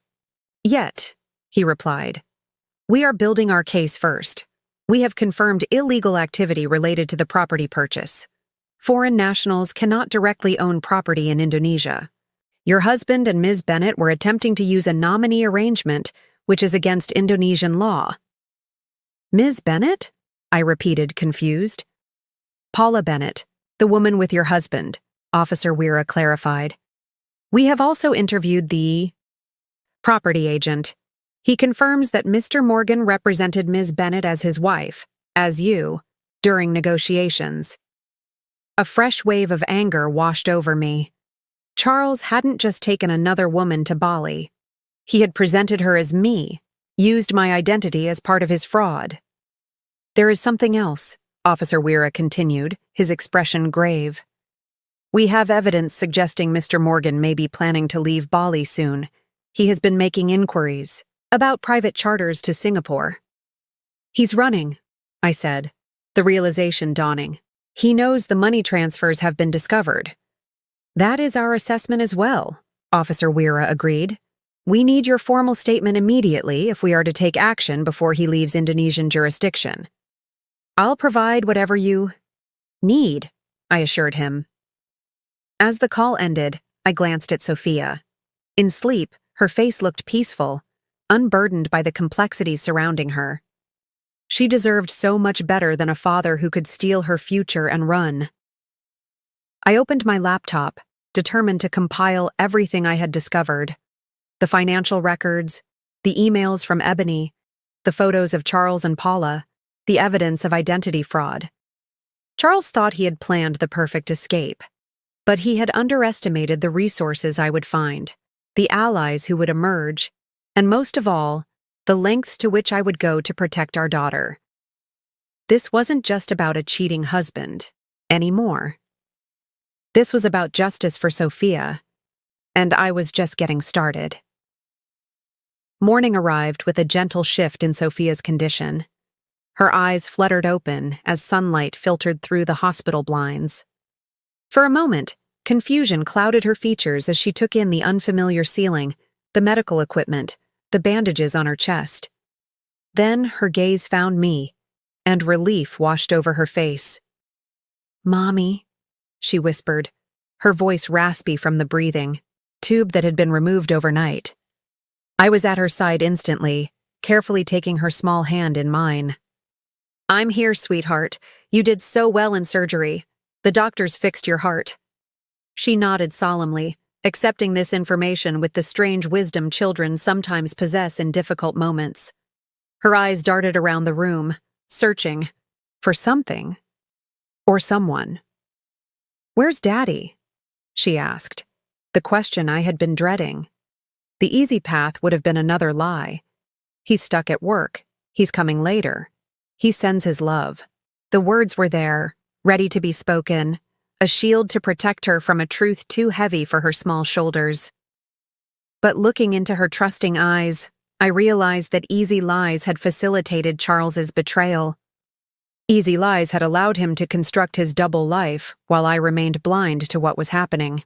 yet," he replied. "We are building our case first. We have confirmed illegal activity related to the property purchase. Foreign nationals cannot directly own property in Indonesia. Your husband and Ms. Bennett were attempting to use a nominee arrangement, which is against Indonesian law." "Ms. Bennett?" I repeated, confused. "Paula Bennett, the woman with your husband," Officer Wira clarified. "We have also interviewed the property agent. He confirms that Mr. Morgan represented Ms. Bennett as his wife, as you, during negotiations." A fresh wave of anger washed over me. Charles hadn't just taken another woman to Bali. He had presented her as me, used my identity as part of his fraud. "There is something else," Officer Wira continued, his expression grave. "We have evidence suggesting Mr. Morgan may be planning to leave Bali soon. He has been making inquiries about private charters to Singapore." "He's running," I said, the realization dawning. "He knows the money transfers have been discovered." "That is our assessment as well," Officer Wira agreed. "We need your formal statement immediately if we are to take action before he leaves Indonesian jurisdiction." "I'll provide whatever you need," I assured him. As the call ended, I glanced at Sophia. In sleep, her face looked peaceful, unburdened by the complexities surrounding her. She deserved so much better than a father who could steal her future and run. I opened my laptop, determined to compile everything I had discovered. The financial records, the emails from Ebony, the photos of Charles and Paula, the evidence of identity fraud. Charles thought he had planned the perfect escape, but he had underestimated the resources I would find, the allies who would emerge, and most of all, the lengths to which I would go to protect our daughter. This wasn't just about a cheating husband anymore. This was about justice for Sophia, and I was just getting started. Morning arrived with a gentle shift in Sophia's condition. Her eyes fluttered open as sunlight filtered through the hospital blinds. For a moment, confusion clouded her features as she took in the unfamiliar ceiling, the medical equipment, the bandages on her chest. Then her gaze found me, and relief washed over her face. "Mommy," she whispered, her voice raspy from the breathing tube that had been removed overnight. I was at her side instantly, carefully taking her small hand in mine. "I'm here, sweetheart. You did so well in surgery. The doctors fixed your heart." She nodded solemnly, accepting this information with the strange wisdom children sometimes possess in difficult moments. Her eyes darted around the room, searching for something or someone. "Where's Daddy?" she asked, the question I had been dreading. The easy path would have been another lie. "He's stuck at work. He's coming later. He sends his love." The words were there, ready to be spoken, a shield to protect her from a truth too heavy for her small shoulders. But looking into her trusting eyes, I realized that easy lies had facilitated Charles's betrayal. Easy lies had allowed him to construct his double life while I remained blind to what was happening.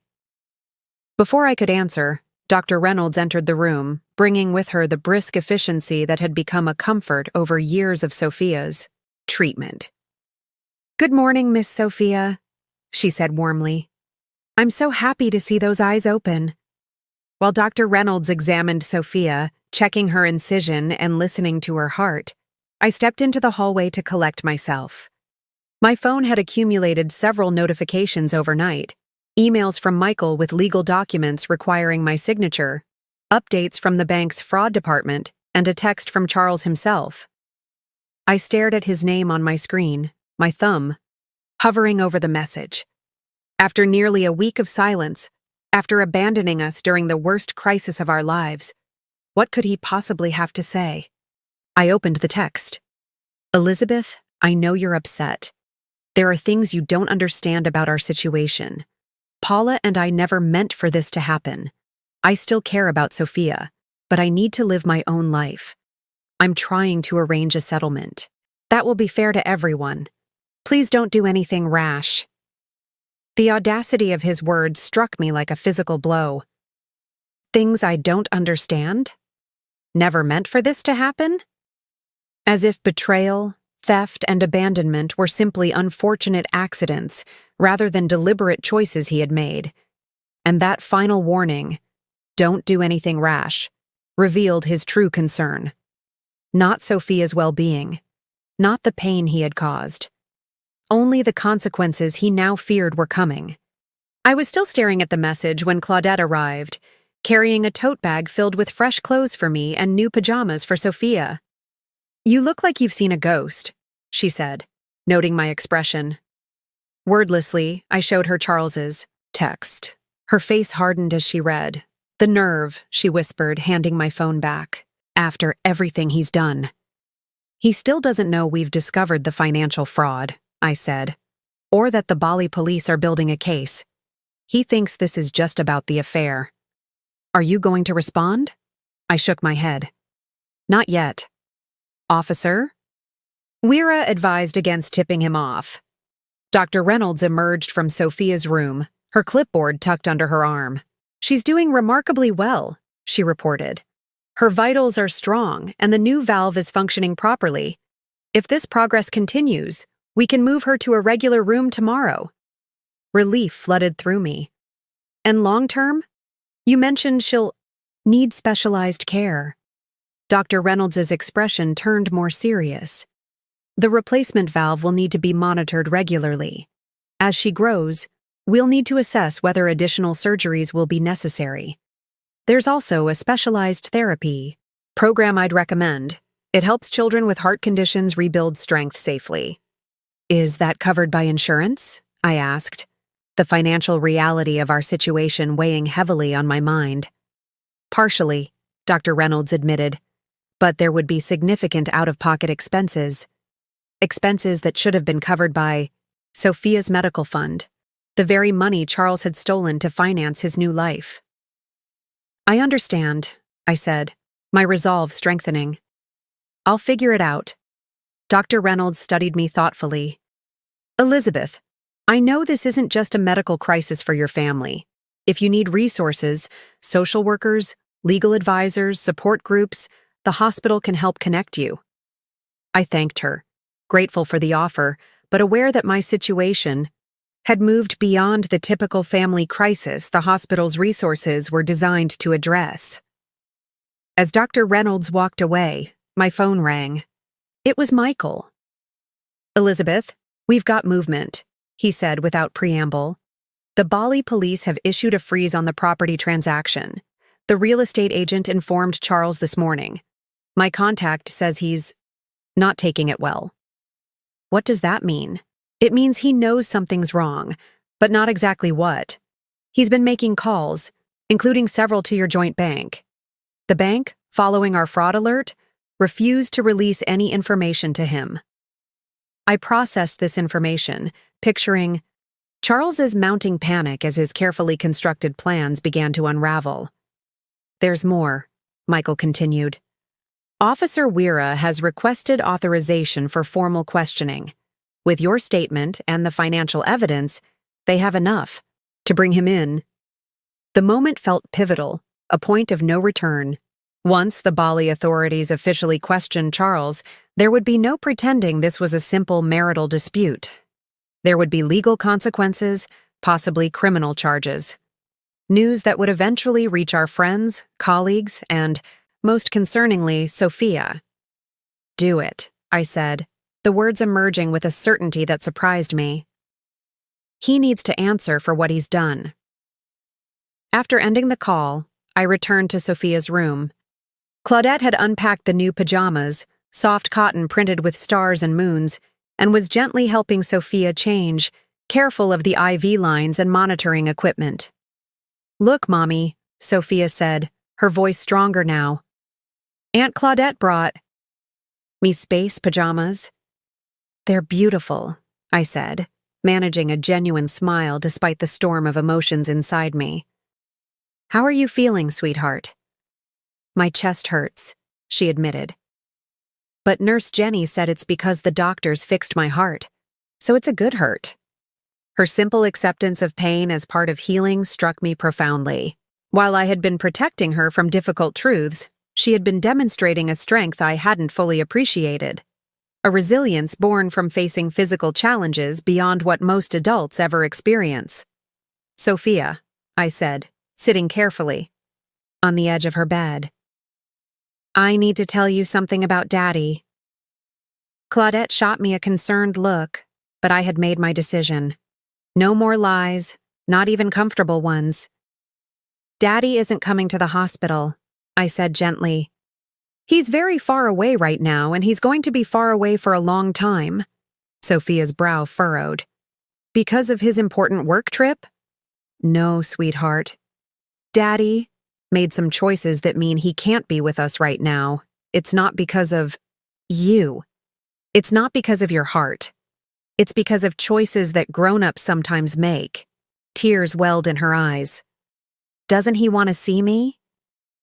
Before I could answer, Dr. Reynolds entered the room, bringing with her the brisk efficiency that had become a comfort over years of Sophia's treatment. "Good morning, Miss Sophia," she said warmly. "I'm so happy to see those eyes open." While Dr. Reynolds examined Sophia, checking her incision and listening to her heart, I stepped into the hallway to collect myself. My phone had accumulated several notifications overnight: emails from Michael with legal documents requiring my signature, updates from the bank's fraud department, and a text from Charles himself. I stared at his name on my screen, my thumb hovering over the message. After nearly a week of silence, after abandoning us during the worst crisis of our lives, what could he possibly have to say? I opened the text. "Elizabeth, I know you're upset. There are things you don't understand about our situation. Paula and I never meant for this to happen. I still care about Sophia, but I need to live my own life. I'm trying to arrange a settlement. That will be fair to everyone. Please don't do anything rash." The audacity of his words struck me like a physical blow. Things I don't understand? Never meant for this to happen? As if betrayal, theft, and abandonment were simply unfortunate accidents rather than deliberate choices he had made. And that final warning, "Don't do anything rash," revealed his true concern. Not Sophia's well-being, not the pain he had caused. Only the consequences he now feared were coming. I was still staring at the message when Claudette arrived, carrying a tote bag filled with fresh clothes for me and new pajamas for Sophia. "You look like you've seen a ghost," she said, noting my expression. Wordlessly, I showed her Charles's text. Her face hardened as she read. "The nerve," she whispered, handing my phone back. "After everything he's done." "He still doesn't know we've discovered the financial fraud," I said, "or that the Bali police are building a case. He thinks this is just about the affair." "Are you going to respond?" I shook my head. "Not yet." "Officer?" Weira advised against tipping him off. Dr. Reynolds emerged from Sophia's room, her clipboard tucked under her arm. "She's doing remarkably well," she reported. "Her vitals are strong, and the new valve is functioning properly. If this progress continues, we can move her to a regular room tomorrow." Relief flooded through me. "And long-term? You mentioned she'll need specialized care." Dr. Reynolds's expression turned more serious. "The replacement valve will need to be monitored regularly. As she grows, we'll need to assess whether additional surgeries will be necessary. There's also a specialized therapy program I'd recommend. It helps children with heart conditions rebuild strength safely." "Is that covered by insurance?" I asked, the financial reality of our situation weighing heavily on my mind. "Partially," Dr. Reynolds admitted, "but there would be significant out-of-pocket expenses. Expenses that should have been covered by Sophia's medical fund, the very money Charles had stolen to finance his new life." "I understand," I said, my resolve strengthening. "I'll figure it out." Dr. Reynolds studied me thoughtfully. "Elizabeth, I know this isn't just a medical crisis for your family. If you need resources, social workers, legal advisors, support groups, the hospital can help connect you." I thanked her, grateful for the offer, but aware that my situation had moved beyond the typical family crisis the hospital's resources were designed to address. As Dr. Reynolds walked away, my phone rang. It was Michael. "Elizabeth, we've got movement," he said without preamble. "The Bali police have issued a freeze on the property transaction. The real estate agent informed Charles this morning. My contact says he's not taking it well." "What does that mean?" "It means he knows something's wrong, but not exactly what. He's been making calls, including several to your joint bank. The bank, following our fraud alert, refused to release any information to him." I processed this information, picturing Charles's mounting panic as his carefully constructed plans began to unravel. "There's more," Michael continued. "Officer Weira has requested authorization for formal questioning. With your statement and the financial evidence, they have enough to bring him in." The moment felt pivotal, a point of no return. Once the Bali authorities officially questioned Charles, there would be no pretending this was a simple marital dispute. There would be legal consequences, possibly criminal charges. News that would eventually reach our friends, colleagues, and, most concerningly, Sophia. "Do it," I said, the words emerging with a certainty that surprised me. He needs to answer for what he's done. After ending the call, I returned to Sophia's room. Claudette had unpacked the new pajamas, soft cotton printed with stars and moons, and was gently helping Sophia change, careful of the IV lines and monitoring equipment. "Look, Mommy," Sophia said, her voice stronger now. "Aunt Claudette brought me space pajamas." "They're beautiful," I said, managing a genuine smile despite the storm of emotions inside me. "How are you feeling, sweetheart?" "My chest hurts," she admitted. "But Nurse Jenny said it's because the doctors fixed my heart, so it's a good hurt." Her simple acceptance of pain as part of healing struck me profoundly. While I had been protecting her from difficult truths, she had been demonstrating a strength I hadn't fully appreciated. A resilience born from facing physical challenges beyond what most adults ever experience. "Sophia," I said, sitting carefully, on the edge of her bed. "I need to tell you something about Daddy." Claudette shot me a concerned look, but I had made my decision. No more lies, not even comfortable ones. "Daddy isn't coming to the hospital," I said gently. "He's very far away right now, and he's going to be far away for a long time." Sophia's brow furrowed. "Because of his important work trip?" "No, sweetheart. Daddy made some choices that mean he can't be with us right now. It's not because of you. It's not because of your heart. It's because of choices that grown-ups sometimes make." Tears welled in her eyes. "Doesn't he want to see me?"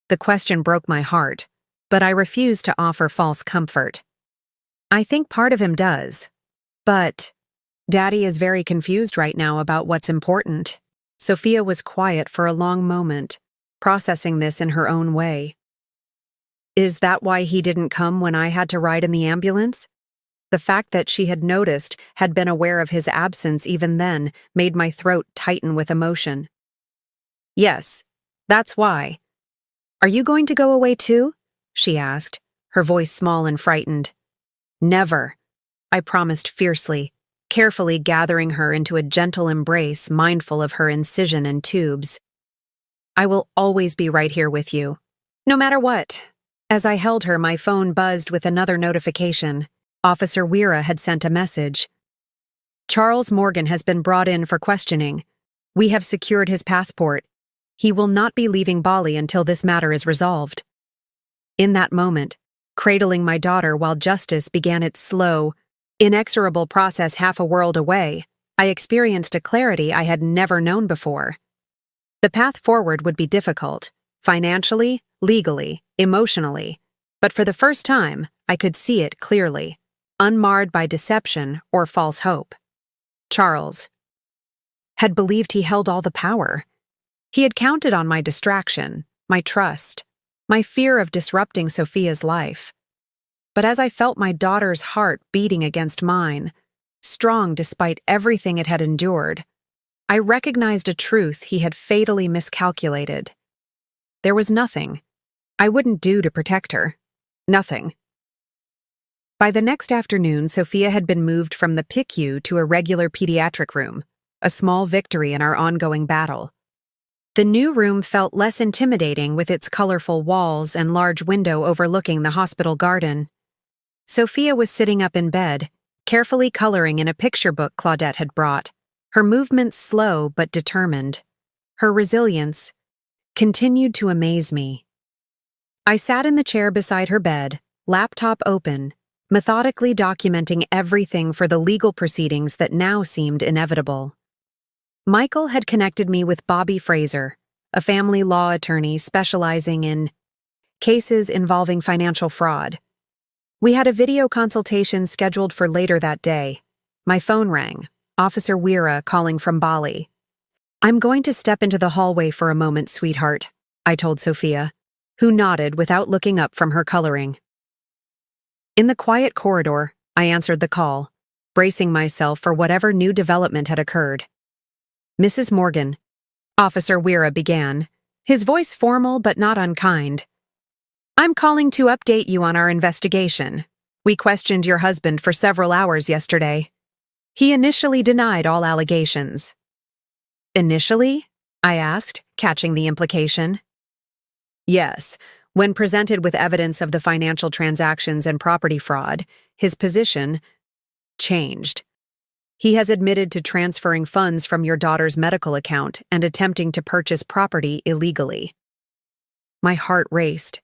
The question broke my heart, but I refused to offer false comfort. "I think part of him does. But Daddy is very confused right now about what's important." Sophia was quiet for a long moment, processing this in her own way. "Is that why he didn't come when I had to ride in the ambulance?" The fact that she had noticed, had been aware of his absence even then, made my throat tighten with emotion. "Yes, that's why." "Are you going to go away too?" she asked, her voice small and frightened. "Never," I promised fiercely, carefully gathering her into a gentle embrace, mindful of her incision and tubes. "I will always be right here with you, no matter what." As I held her, my phone buzzed with another notification. Officer Weira had sent a message. "Charles Morgan has been brought in for questioning. We have secured his passport. He will not be leaving Bali until this matter is resolved." In that moment, cradling my daughter while justice began its slow, inexorable process half a world away, I experienced a clarity I had never known before. The path forward would be difficult, financially, legally, emotionally, but for the first time, I could see it clearly, unmarred by deception or false hope. Charles had believed he held all the power. He had counted on my distraction, my trust, my fear of disrupting Sophia's life. But as I felt my daughter's heart beating against mine, strong despite everything it had endured, I recognized a truth he had fatally miscalculated. There was nothing I wouldn't do to protect her. Nothing. By the next afternoon, Sophia had been moved from the PICU to a regular pediatric room, a small victory in our ongoing battle. The new room felt less intimidating with its colorful walls and large window overlooking the hospital garden. Sophia was sitting up in bed, carefully coloring in a picture book Claudette had brought, her movements slow but determined. Her resilience continued to amaze me. I sat in the chair beside her bed, laptop open, methodically documenting everything for the legal proceedings that now seemed inevitable. Michael had connected me with Bobby Fraser, a family law attorney specializing in cases involving financial fraud. We had a video consultation scheduled for later that day. My phone rang, Officer Weira calling from Bali. "I'm going to step into the hallway for a moment, sweetheart," I told Sophia, who nodded without looking up from her coloring. In the quiet corridor, I answered the call, bracing myself for whatever new development had occurred. Mrs. Morgan, Officer Weira began, his voice formal but not unkind. I'm calling to update you on our investigation. We questioned your husband for several hours yesterday. He initially denied all allegations. Initially? I asked, catching the implication. Yes, when presented with evidence of the financial transactions and property fraud, his position changed. He has admitted to transferring funds from your daughter's medical account and attempting to purchase property illegally. My heart raced.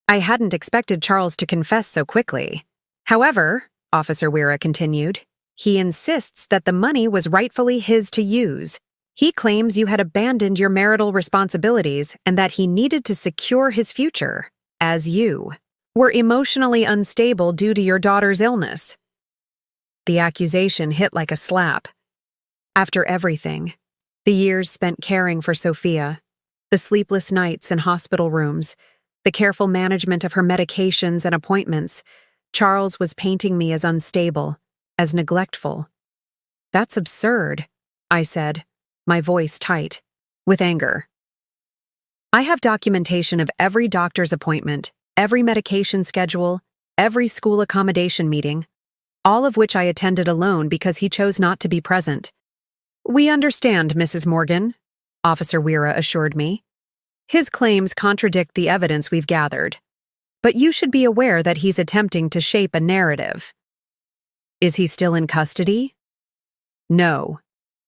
I hadn't expected Charles to confess so quickly. However, Officer Weira continued, he insists that the money was rightfully his to use. He claims you had abandoned your marital responsibilities and that he needed to secure his future, as you were emotionally unstable due to your daughter's illness. The accusation hit like a slap. After everything, the years spent caring for Sophia, the sleepless nights in hospital rooms, the careful management of her medications and appointments, Charles was painting me as unstable, as neglectful. That's absurd, I said, my voice tight, with anger. I have documentation of every doctor's appointment, every medication schedule, every school accommodation meeting, all of which I attended alone because he chose not to be present. We understand, Mrs. Morgan, Officer Weira assured me. His claims contradict the evidence we've gathered, but you should be aware that he's attempting to shape a narrative. Is he still in custody? No.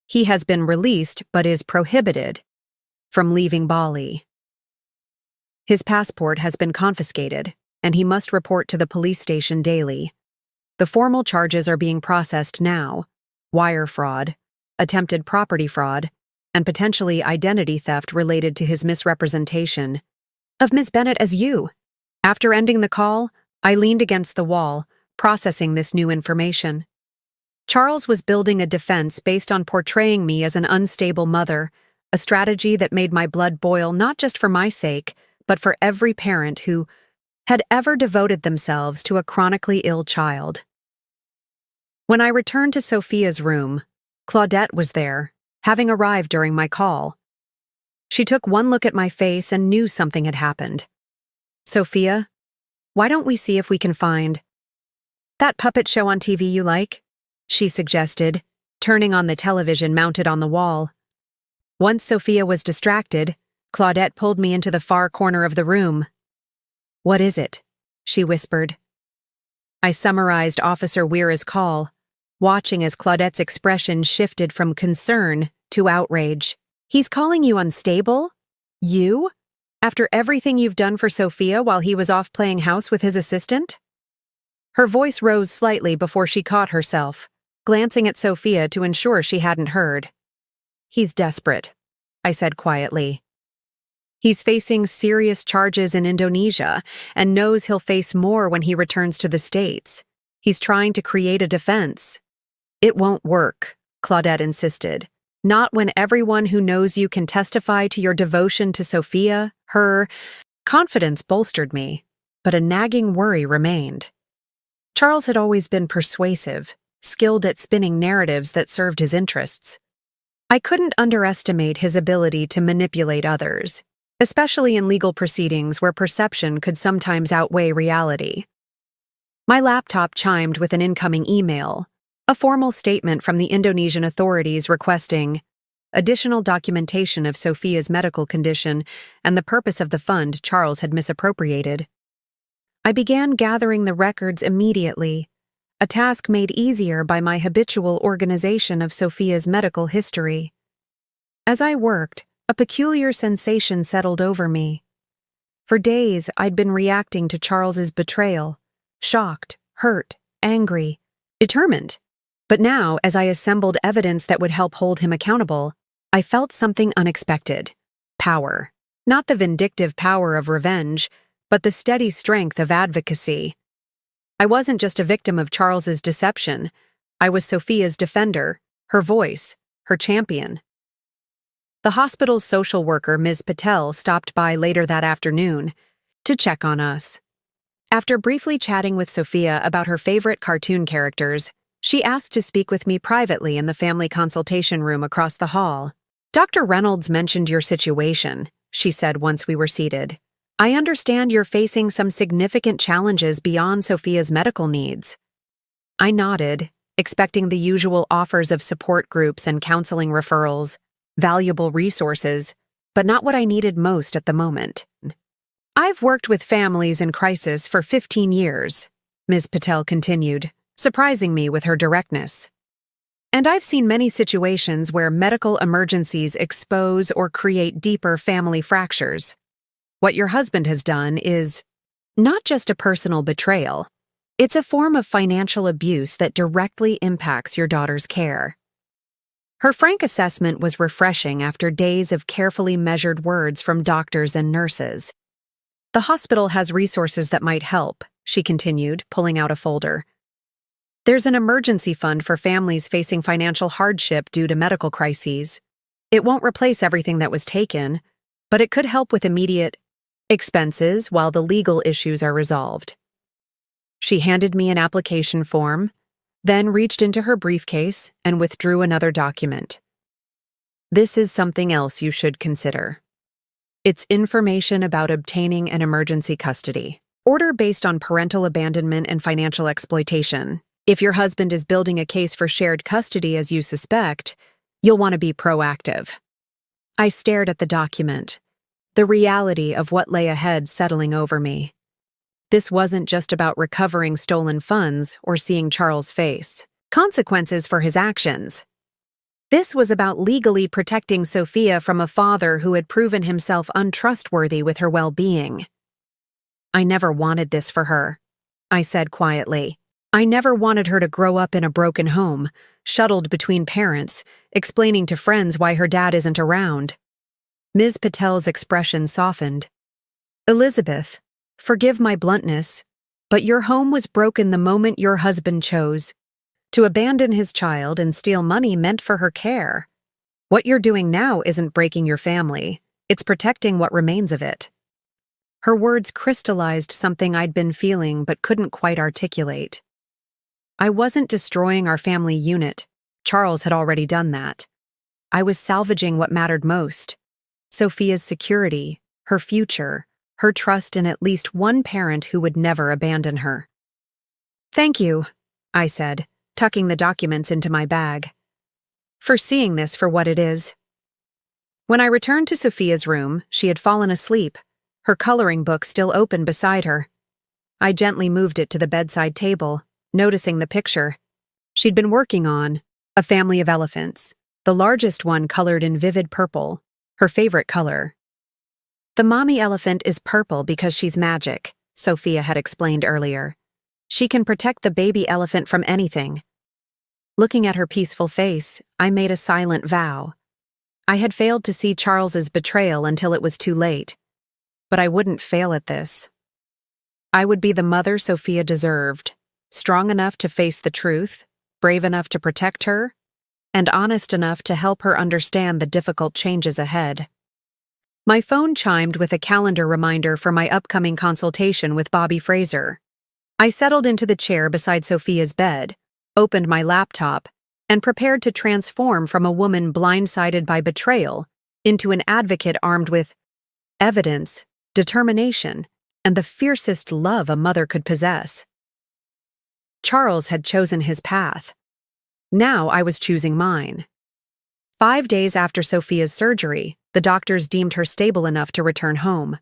He has been released but is prohibited from leaving Bali. His passport has been confiscated, and he must report to the police station daily. The formal charges are being processed now: wire fraud, attempted property fraud, and potentially identity theft related to his misrepresentation of Ms. Bennett as you. After ending the call, I leaned against the wall, processing this new information. Charles was building a defense based on portraying me as an unstable mother, a strategy that made my blood boil not just for my sake, but for every parent who had ever devoted themselves to a chronically ill child. When I returned to Sophia's room, Claudette was there, having arrived during my call. She took one look at my face and knew something had happened. Sophia, why don't we see if we can find that puppet show on TV you like? She suggested, turning on the television mounted on the wall. Once Sophia was distracted, Claudette pulled me into the far corner of the room. What is it? She whispered. I summarized Officer Weira's call, watching as Claudette's expression shifted from concern to outrage. He's calling you unstable? You? After everything you've done for Sophia while he was off playing house with his assistant? Her voice rose slightly before she caught herself, glancing at Sophia to ensure she hadn't heard. He's desperate, I said quietly. He's facing serious charges in Indonesia and knows he'll face more when he returns to the States. He's trying to create a defense. It won't work, Claudette insisted. Not when everyone who knows you can testify to your devotion to Sophia. Her confidence bolstered me, but a nagging worry remained. Charles had always been persuasive, skilled at spinning narratives that served his interests. I couldn't underestimate his ability to manipulate others, especially in legal proceedings where perception could sometimes outweigh reality. My laptop chimed with an incoming email, a formal statement from the Indonesian authorities requesting additional documentation of Sophia's medical condition and the purpose of the fund Charles had misappropriated. I began gathering the records immediately, a task made easier by my habitual organization of Sophia's medical history. As I worked, a peculiar sensation settled over me. For days, I'd been reacting to Charles's betrayal, shocked, hurt, angry, determined. But now, as I assembled evidence that would help hold him accountable, I felt something unexpected. Power. Not the vindictive power of revenge, but the steady strength of advocacy. I wasn't just a victim of Charles's deception. I was Sophia's defender, her voice, her champion. The hospital's social worker, Ms. Patel, stopped by later that afternoon to check on us. After briefly chatting with Sophia about her favorite cartoon characters, she asked to speak with me privately in the family consultation room across the hall. "Dr. Reynolds mentioned your situation," she said once we were seated. "I understand you're facing some significant challenges beyond Sophia's medical needs." I nodded, expecting the usual offers of support groups and counseling referrals, valuable resources, but not what I needed most at the moment. "I've worked with families in crisis for 15 years, Ms. Patel continued, surprising me with her directness. "And I've seen many situations where medical emergencies expose or create deeper family fractures. What your husband has done is not just a personal betrayal. It's a form of financial abuse that directly impacts your daughter's care." Her frank assessment was refreshing after days of carefully measured words from doctors and nurses. "The hospital has resources that might help," she continued, pulling out a folder. "There's an emergency fund for families facing financial hardship due to medical crises. It won't replace everything that was taken, but it could help with immediate expenses while the legal issues are resolved." She handed me an application form, then reached into her briefcase and withdrew another document. "This is something else you should consider. It's information about obtaining an emergency custody order based on parental abandonment and financial exploitation. If your husband is building a case for shared custody as you suspect, you'll want to be proactive." I stared at the document, the reality of what lay ahead settling over me. This wasn't just about recovering stolen funds or seeing Charles face consequences for his actions. This was about legally protecting Sophia from a father who had proven himself untrustworthy with her well-being. "I never wanted this for her," I said quietly. "I never wanted her to grow up in a broken home, shuttled between parents, explaining to friends why her dad isn't around." Ms. Patel's expression softened. "Elizabeth, forgive my bluntness, but your home was broken the moment your husband chose to abandon his child and steal money meant for her care. What you're doing now isn't breaking your family, it's protecting what remains of it." Her words crystallized something I'd been feeling but couldn't quite articulate. I wasn't destroying our family unit. Charles had already done that. I was salvaging what mattered most: Sophia's security, her future, her trust in at least one parent who would never abandon her. "Thank you," I said, tucking the documents into my bag, "for seeing this for what it is." When I returned to Sophia's room, she had fallen asleep, her coloring book still open beside her. I gently moved it to the bedside table, noticing the picture she'd been working on, a family of elephants, the largest one colored in vivid purple, her favorite color. "The mommy elephant is purple because she's magic," Sophia had explained earlier. "She can protect the baby elephant from anything." Looking at her peaceful face, I made a silent vow. I had failed to see Charles's betrayal until it was too late. But I wouldn't fail at this. I would be the mother Sophia deserved, strong enough to face the truth, brave enough to protect her, and honest enough to help her understand the difficult changes ahead. My phone chimed with a calendar reminder for my upcoming consultation with Bobby Fraser. I settled into the chair beside Sophia's bed, opened my laptop, and prepared to transform from a woman blindsided by betrayal into an advocate armed with evidence, determination, and the fiercest love a mother could possess. Charles had chosen his path. Now I was choosing mine. 5 days after Sophia's surgery, the doctors deemed her stable enough to return home.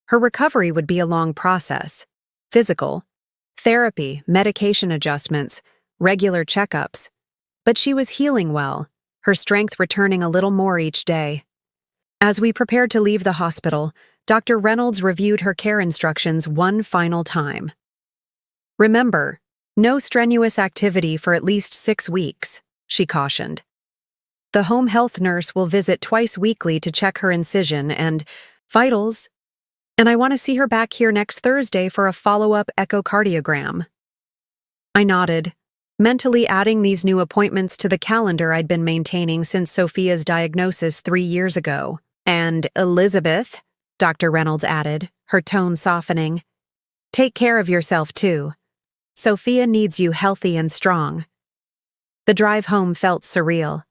Her recovery would be a long process: physical, therapy, medication adjustments, regular checkups. But she was healing well, her strength returning a little more each day. As we prepared to leave the hospital, Dr. Reynolds reviewed her care instructions one final time. "Remember, no strenuous activity for at least 6 weeks," she cautioned. "The home health nurse will visit twice weekly to check her incision and vitals, and I want to see her back here next Thursday for a follow-up echocardiogram." I nodded. mentally adding these new appointments to the calendar I'd been maintaining since Sophia's diagnosis 3 years ago. And Elizabeth, Dr. Reynolds added, her tone softening, take care of yourself too. Sophia needs you healthy and strong. The drive home felt surreal.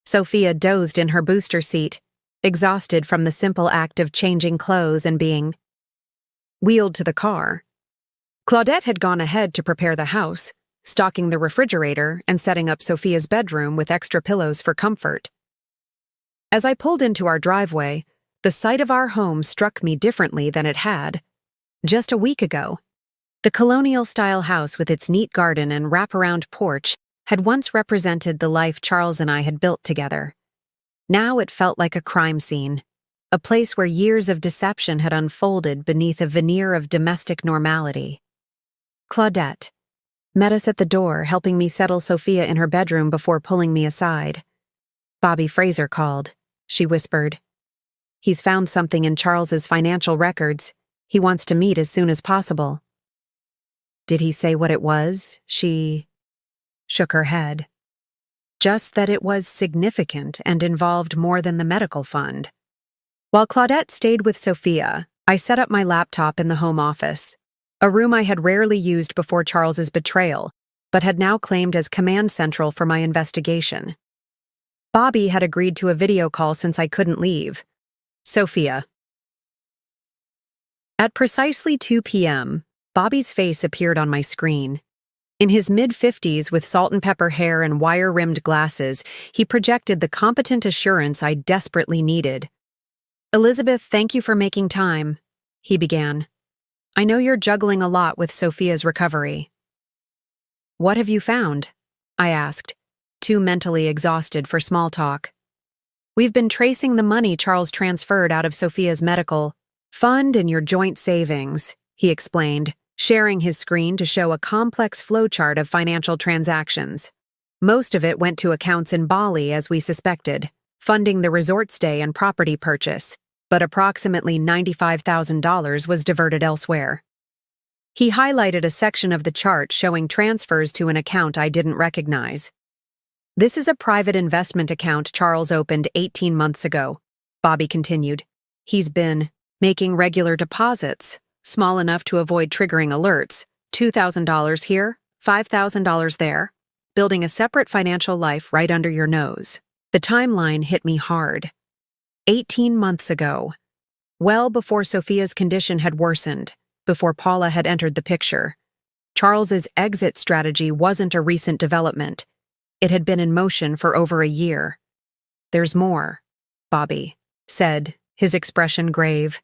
Sophia dozed in her booster seat, exhausted from the simple act of changing clothes and being wheeled to the car. Claudette had gone ahead to prepare the house, stocking the refrigerator and setting up Sophia's bedroom with extra pillows for comfort. As I pulled into our driveway, the sight of our home struck me differently than it had just a week ago. The colonial-style house with its neat garden and wraparound porch had once represented the life Charles and I had built together. Now it felt like a crime scene, a place where years of deception had unfolded beneath a veneer of domestic normality. Claudette met us at the door, helping me settle Sophia in her bedroom before pulling me aside. Bobby Fraser called, she whispered. He's found something in Charles's financial records. He wants to meet as soon as possible. Did he say what it was? She shook her head. Just that it was significant and involved more than the medical fund. While Claudette stayed with Sophia, I set up my laptop in the home office, a room I had rarely used before Charles's betrayal, but had now claimed as command central for my investigation. Bobby had agreed to a video call since I couldn't leave. Sophia. At precisely 2 p.m., Bobby's face appeared on my screen. In his mid-50s with salt and pepper hair and wire-rimmed glasses, he projected the competent assurance I desperately needed. Elizabeth, thank you for making time, he began. I know you're juggling a lot with Sophia's recovery. What have you found? I asked, too mentally exhausted for small talk. We've been tracing the money Charles transferred out of Sophia's medical fund and your joint savings, he explained, sharing his screen to show a complex flowchart of financial transactions. Most of it went to accounts in Bali, as we suspected, funding the resort stay and property purchase, but approximately $95,000 was diverted elsewhere. He highlighted a section of the chart showing transfers to an account I didn't recognize. This is a private investment account Charles opened 18 months ago, Bobby continued. He's been making regular deposits, small enough to avoid triggering alerts, $2,000 here, $5,000 there, building a separate financial life right under your nose. The timeline hit me hard. 18 months ago, well before Sophia's condition had worsened, before Paula had entered the picture. Charles's exit strategy wasn't a recent development. It had been in motion for over a year. There's more, Bobby said, his expression grave.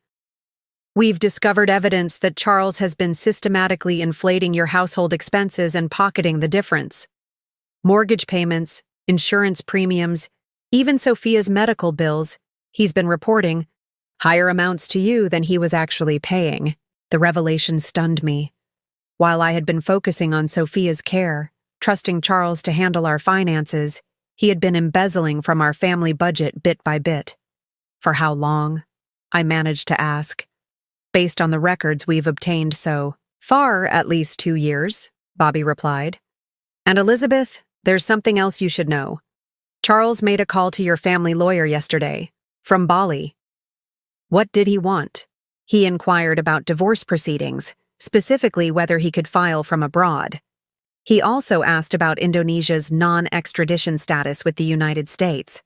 We've discovered evidence that Charles has been systematically inflating your household expenses and pocketing the difference. Mortgage payments, insurance premiums, even Sophia's medical bills, he's been reporting higher amounts to you than he was actually paying. The revelation stunned me. While I had been focusing on Sophia's care, trusting Charles to handle our finances, he had been embezzling from our family budget bit by bit. For how long? I managed to ask. Based on the records we've obtained so far, at least 2 years, Bobby replied. And Elizabeth, there's something else you should know. Charles made a call to your family lawyer yesterday, from Bali. What did he want? He inquired about divorce proceedings, specifically whether he could file from abroad. He also asked about Indonesia's non-extradition status with the United States.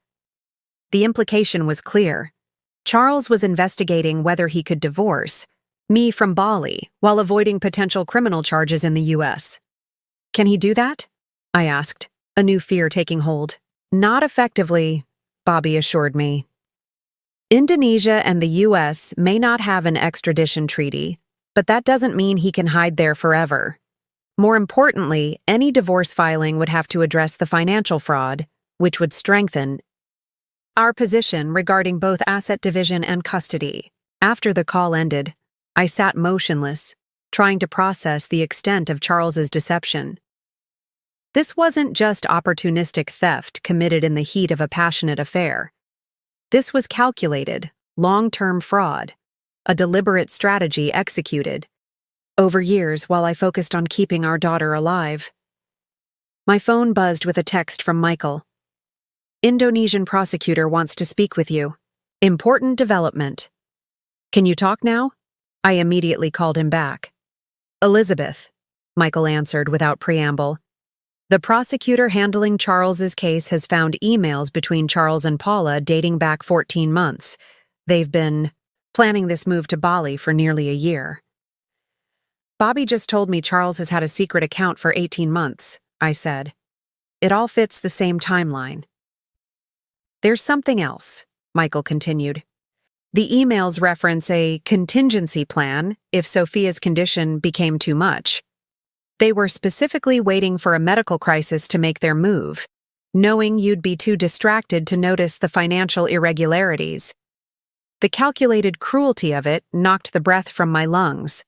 The implication was clear. Charles was investigating whether he could divorce me from Bali while avoiding potential criminal charges in the U.S. Can he do that? I asked, a new fear taking hold. Not effectively, Bobby assured me. Indonesia and the U.S. may not have an extradition treaty, but that doesn't mean he can hide there forever. More importantly, any divorce filing would have to address the financial fraud, which would strengthen our position regarding both asset division and custody. After the call ended, I sat motionless, trying to process the extent of Charles's deception. This wasn't just opportunistic theft committed in the heat of a passionate affair. This was calculated, long-term fraud, a deliberate strategy executed over years while I focused on keeping our daughter alive. My phone buzzed with a text from Michael. Indonesian prosecutor wants to speak with you. Important development. Can you talk now? I immediately called him back. Elizabeth, Michael answered without preamble. The prosecutor handling Charles's case has found emails between Charles and Paula dating back 14 months. They've been planning this move to Bali for nearly a year. Bobby just told me Charles has had a secret account for 18 months, I said. It all fits the same timeline. There's something else, Michael continued. The emails reference a contingency plan if Sophia's condition became too much. They were specifically waiting for a medical crisis to make their move, knowing you'd be too distracted to notice the financial irregularities. The calculated cruelty of it knocked the breath from my lungs.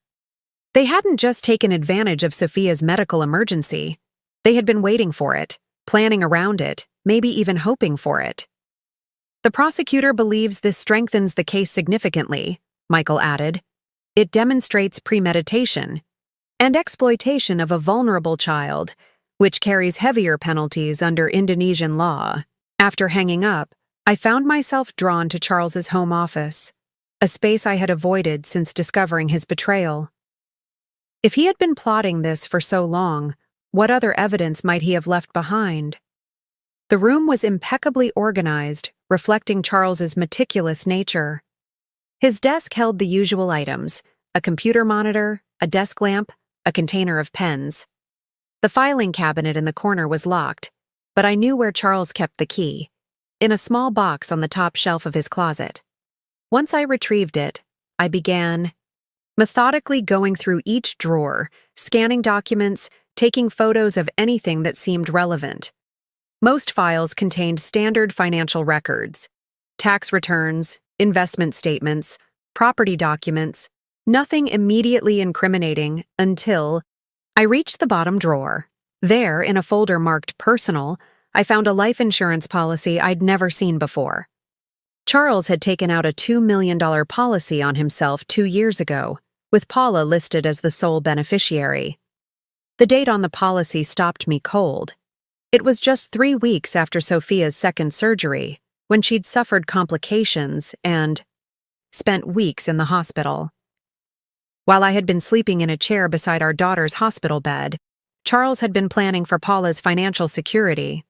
They hadn't just taken advantage of Sophia's medical emergency. They had been waiting for it, planning around it, maybe even hoping for it. The prosecutor believes this strengthens the case significantly, Michael added. It demonstrates premeditation and exploitation of a vulnerable child, which carries heavier penalties under Indonesian law. After hanging up, I found myself drawn to Charles's home office, a space I had avoided since discovering his betrayal. If he had been plotting this for so long, what other evidence might he have left behind? The room was impeccably organized, reflecting Charles's meticulous nature. His desk held the usual items: a computer monitor, a desk lamp, a container of pens. The filing cabinet in the corner was locked, but I knew where Charles kept the key, in a small box on the top shelf of his closet. Once I retrieved it, I began methodically going through each drawer, scanning documents, taking photos of anything that seemed relevant. Most files contained standard financial records, tax returns, investment statements, property documents, nothing immediately incriminating until I reached the bottom drawer. There, in a folder marked Personal, I found a life insurance policy I'd never seen before. Charles had taken out a $2 million policy on himself 2 years ago, with Paula listed as the sole beneficiary. The date on the policy stopped me cold. It was just 3 weeks after Sophia's second surgery, when she'd suffered complications and spent weeks in the hospital. While I had been sleeping in a chair beside our daughter's hospital bed, Charles had been planning for Paula's financial security.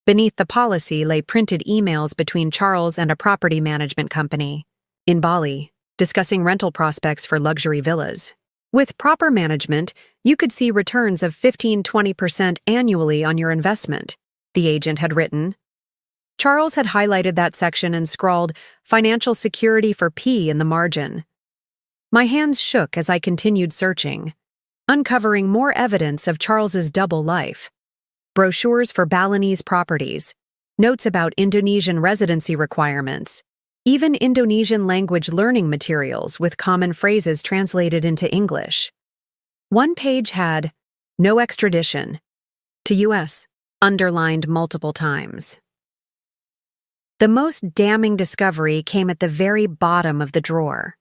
Beneath the policy lay printed emails between Charles and a property management company in Bali, discussing rental prospects for luxury villas. With proper management, you could see returns of 15–20% annually on your investment, the agent had written. Charles had highlighted that section and scrawled financial security for P in the margin. My hands shook as I continued searching, uncovering more evidence of Charles's double life. Brochures for Balinese properties, notes about Indonesian residency requirements, even Indonesian language learning materials with common phrases translated into English. One page had "No extradition" to U.S., underlined multiple times. The most damning discovery came at the very bottom of the drawer.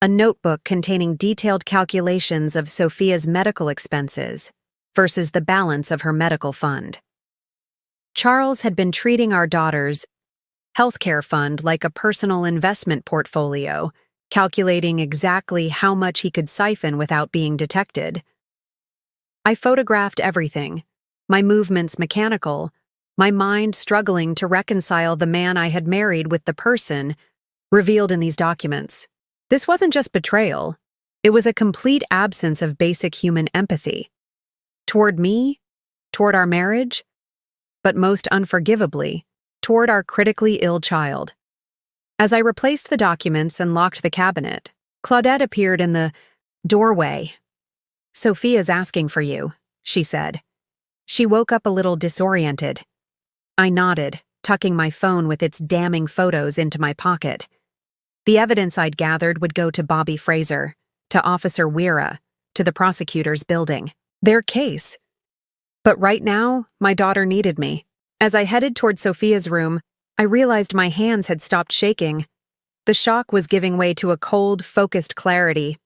A notebook containing detailed calculations of Sophia's medical expenses versus the balance of her medical fund. Charles had been treating our daughter's healthcare fund like a personal investment portfolio, calculating exactly how much he could siphon without being detected. I photographed everything, my movements mechanical, my mind struggling to reconcile the man I had married with the person revealed in these documents. This wasn't just betrayal, it was a complete absence of basic human empathy. Toward me, toward our marriage, but most unforgivably, toward our critically ill child. As I replaced the documents and locked the cabinet, Claudette appeared in the doorway. "Sophia's asking for you," she said. She woke up a little disoriented. I nodded, tucking my phone with its damning photos into my pocket. The evidence I'd gathered would go to Bobby Fraser, to Officer Weira, to the prosecutor's building. Their case. But right now, my daughter needed me. As I headed toward Sophia's room, I realized my hands had stopped shaking. The shock was giving way to a cold, focused clarity.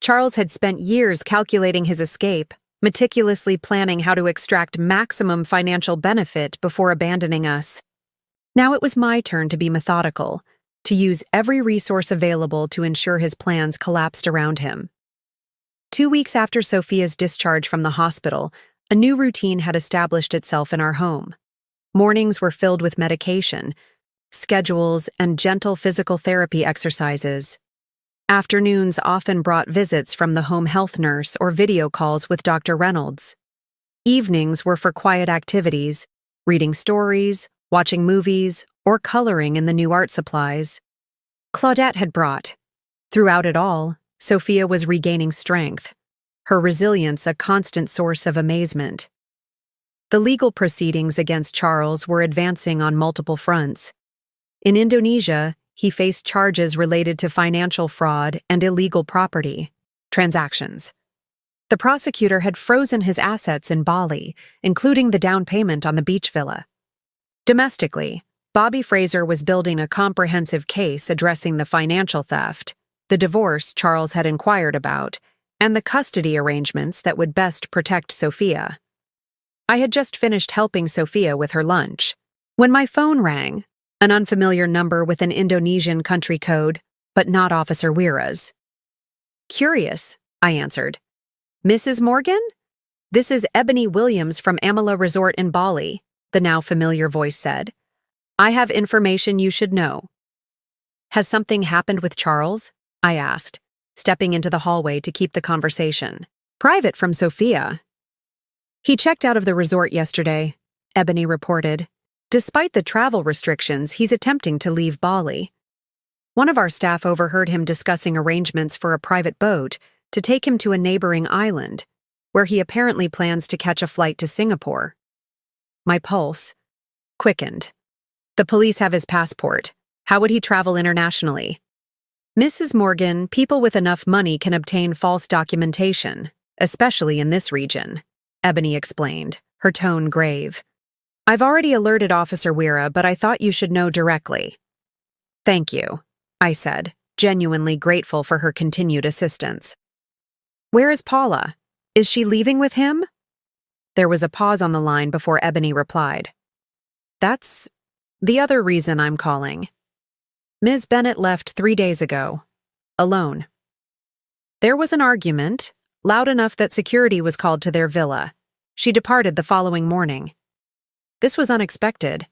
Charles had spent years calculating his escape, meticulously planning how to extract maximum financial benefit before abandoning us. Now it was my turn to be methodical, to use every resource available to ensure his plans collapsed around him. 2 weeks after Sophia's discharge from the hospital, a new routine had established itself in our home. Mornings were filled with medication, schedules, and gentle physical therapy exercises. Afternoons often brought visits from the home health nurse or video calls with Dr. Reynolds. Evenings were for quiet activities, reading stories, watching movies, or coloring in the new art supplies Claudette had brought. Throughout it all, Sophia was regaining strength, her resilience a constant source of amazement. The legal proceedings against Charles were advancing on multiple fronts. In Indonesia, he faced charges related to financial fraud and illegal property transactions. The prosecutor had frozen his assets in Bali, including the down payment on the beach villa. Domestically, Bobby Fraser was building a comprehensive case addressing the financial theft, the divorce Charles had inquired about, and the custody arrangements that would best protect Sophia. I had just finished helping Sophia with her lunch when my phone rang, an unfamiliar number with an Indonesian country code, but not Officer Wira's. "Curious," I answered. "Mrs. Morgan? This is Ebony Williams from Amala Resort in Bali," the now familiar voice said. "I have information you should know." "Has something happened with Charles?" I asked, stepping into the hallway to keep the conversation private from Sophia. "He checked out of the resort yesterday," Ebony reported. "Despite the travel restrictions, he's attempting to leave Bali. One of our staff overheard him discussing arrangements for a private boat to take him to a neighboring island, where he apparently plans to catch a flight to Singapore." My pulse quickened. "The police have his passport. How would he travel internationally?" "Mrs. Morgan, people with enough money can obtain false documentation, especially in this region," Ebony explained, her tone grave. "I've already alerted Officer Wira, but I thought you should know directly." "Thank you," I said, genuinely grateful for her continued assistance. "Where is Paula? Is she leaving with him?" There was a pause on the line before Ebony replied. "That's the other reason I'm calling. Ms. Bennett left 3 days ago, alone. There was an argument, loud enough that security was called to their villa. She departed the following morning. This was unexpected.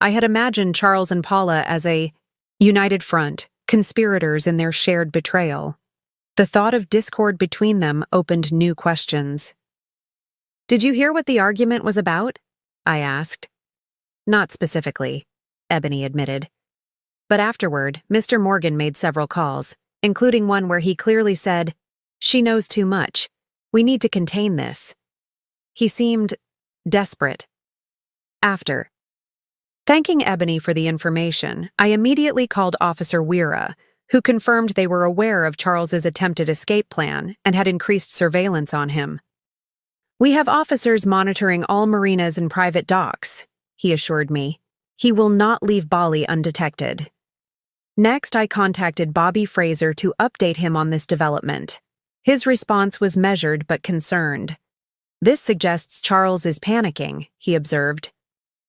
I had imagined Charles and Paula as a united front, conspirators in their shared betrayal. The thought of discord between them opened new questions. "Did you hear what the argument was about?" I asked. "Not specifically," Ebony admitted. But afterward, Mr. Morgan made several calls, including one where he clearly said, "She knows too much. We need to contain this." He seemed desperate. After thanking Ebony for the information, I immediately called Officer Wira, who confirmed they were aware of Charles's attempted escape plan and had increased surveillance on him. "We have officers monitoring all marinas and private docks," he assured me. "He will not leave Bali undetected." Next, I contacted Bobby Fraser to update him on this development. His response was measured but concerned. "This suggests Charles is panicking," he observed,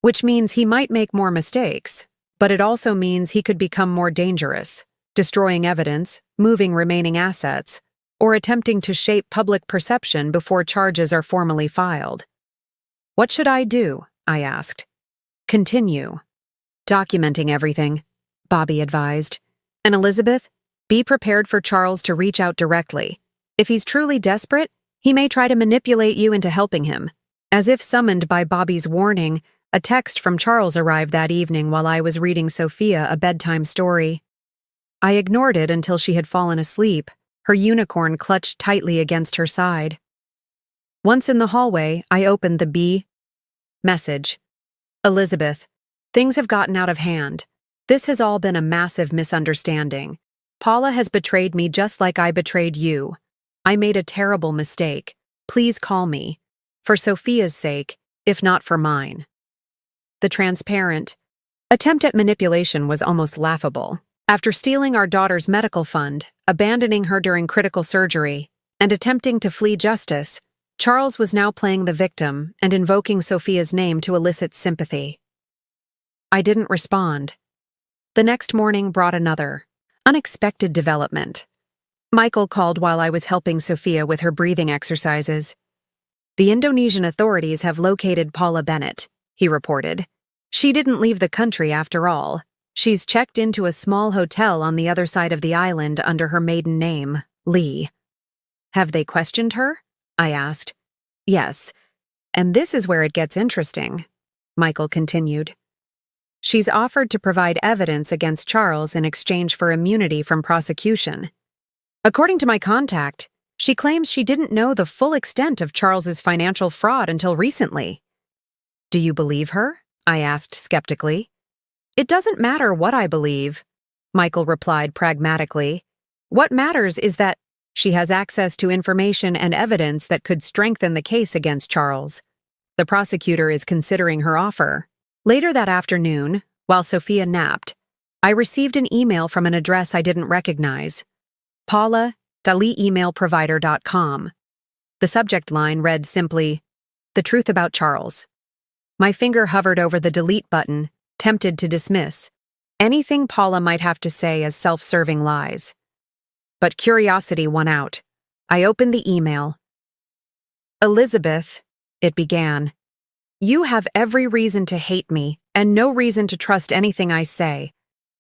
"which means he might make more mistakes, but it also means he could become more dangerous, destroying evidence, moving remaining assets, or attempting to shape public perception before charges are formally filed." "What should I do?" I asked. "Continue documenting everything," Bobby advised. "And Elizabeth, be prepared for Charles to reach out directly. If he's truly desperate, he may try to manipulate you into helping him." As if summoned by Bobby's warning, a text from Charles arrived that evening while I was reading Sophia a bedtime story. I ignored it until she had fallen asleep, her unicorn clutched tightly against her side. Once in the hallway, I opened the B message. "Elizabeth, things have gotten out of hand. This has all been a massive misunderstanding. Paula has betrayed me just like I betrayed you. I made a terrible mistake. Please call me. For Sophia's sake, if not for mine." The transparent attempt at manipulation was almost laughable. After stealing our daughter's medical fund, abandoning her during critical surgery, and attempting to flee justice, Charles was now playing the victim and invoking Sophia's name to elicit sympathy. I didn't respond. The next morning brought another, unexpected development. Michael called while I was helping Sophia with her breathing exercises. The Indonesian authorities have located Paula Bennett, he reported. She didn't leave the country after all. She's checked into a small hotel on the other side of the island under her maiden name, Lee. Have they questioned her? I asked. Yes, and this is where it gets interesting, Michael continued. She's offered to provide evidence against Charles in exchange for immunity from prosecution. According to my contact, she claims she didn't know the full extent of Charles's financial fraud until recently. Do you believe her? I asked skeptically. It doesn't matter what I believe, Michael replied pragmatically. What matters is that she has access to information and evidence that could strengthen the case against Charles. The prosecutor is considering her offer. Later that afternoon, while Sophia napped, I received an email from an address I didn't recognize. Paula.emailprovider.com. The subject line read simply, "The truth about Charles." My finger hovered over the delete button, tempted to dismiss anything Paula might have to say as self-serving lies. But curiosity won out. I opened the email. "Elizabeth," it began, "you have every reason to hate me and no reason to trust anything I say.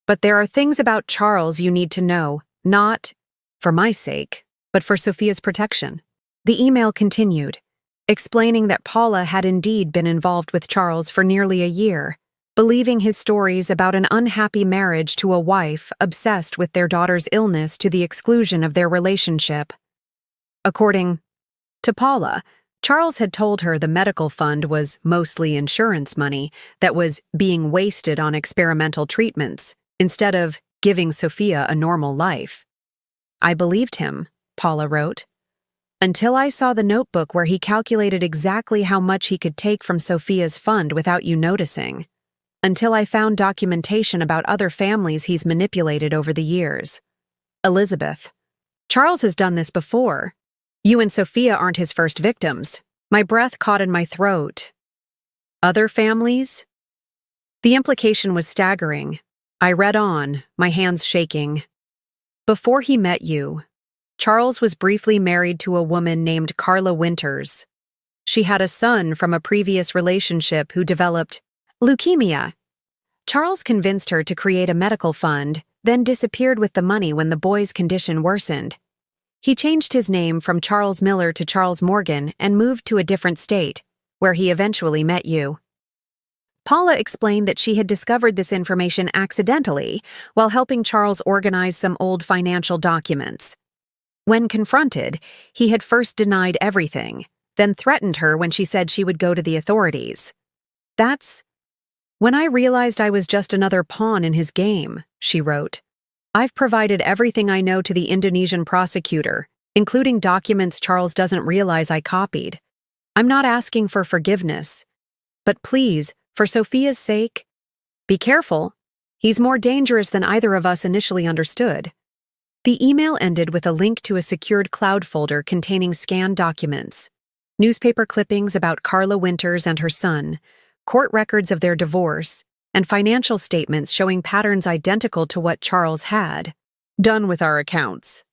But there are things about Charles you need to know, not for my sake, but for Sophia's protection." The email continued, explaining that Paula had indeed been involved with Charles for nearly a year, believing his stories about an unhappy marriage to a wife obsessed with their daughter's illness to the exclusion of their relationship. According to Paula, Charles had told her the medical fund was mostly insurance money that was being wasted on experimental treatments instead of giving Sophia a normal life. I believed him, Paula wrote, until I saw the notebook where he calculated exactly how much he could take from Sophia's fund without you noticing. Until I found documentation about other families he's manipulated over the years. Elizabeth, Charles has done this before. You and Sophia aren't his first victims. My breath caught in my throat. Other families? The implication was staggering. I read on, my hands shaking. Before he met you, Charles was briefly married to a woman named Carla Winters. She had a son from a previous relationship who developed leukemia. Charles convinced her to create a medical fund, then disappeared with the money when the boy's condition worsened. He changed his name from Charles Miller to Charles Morgan and moved to a different state, where he eventually met you. Paula explained that she had discovered this information accidentally while helping Charles organize some old financial documents. When confronted, he had first denied everything, then threatened her when she said she would go to the authorities. That's when I realized I was just another pawn in his game, she wrote. I've provided everything I know to the Indonesian prosecutor, including documents Charles doesn't realize I copied. I'm not asking for forgiveness. But please, for Sophia's sake, be careful. He's more dangerous than either of us initially understood. The email ended with a link to a secured cloud folder containing scanned documents, newspaper clippings about Carla Winters and her son, court records of their divorce, and financial statements showing patterns identical to what Charles had. Done with our accounts.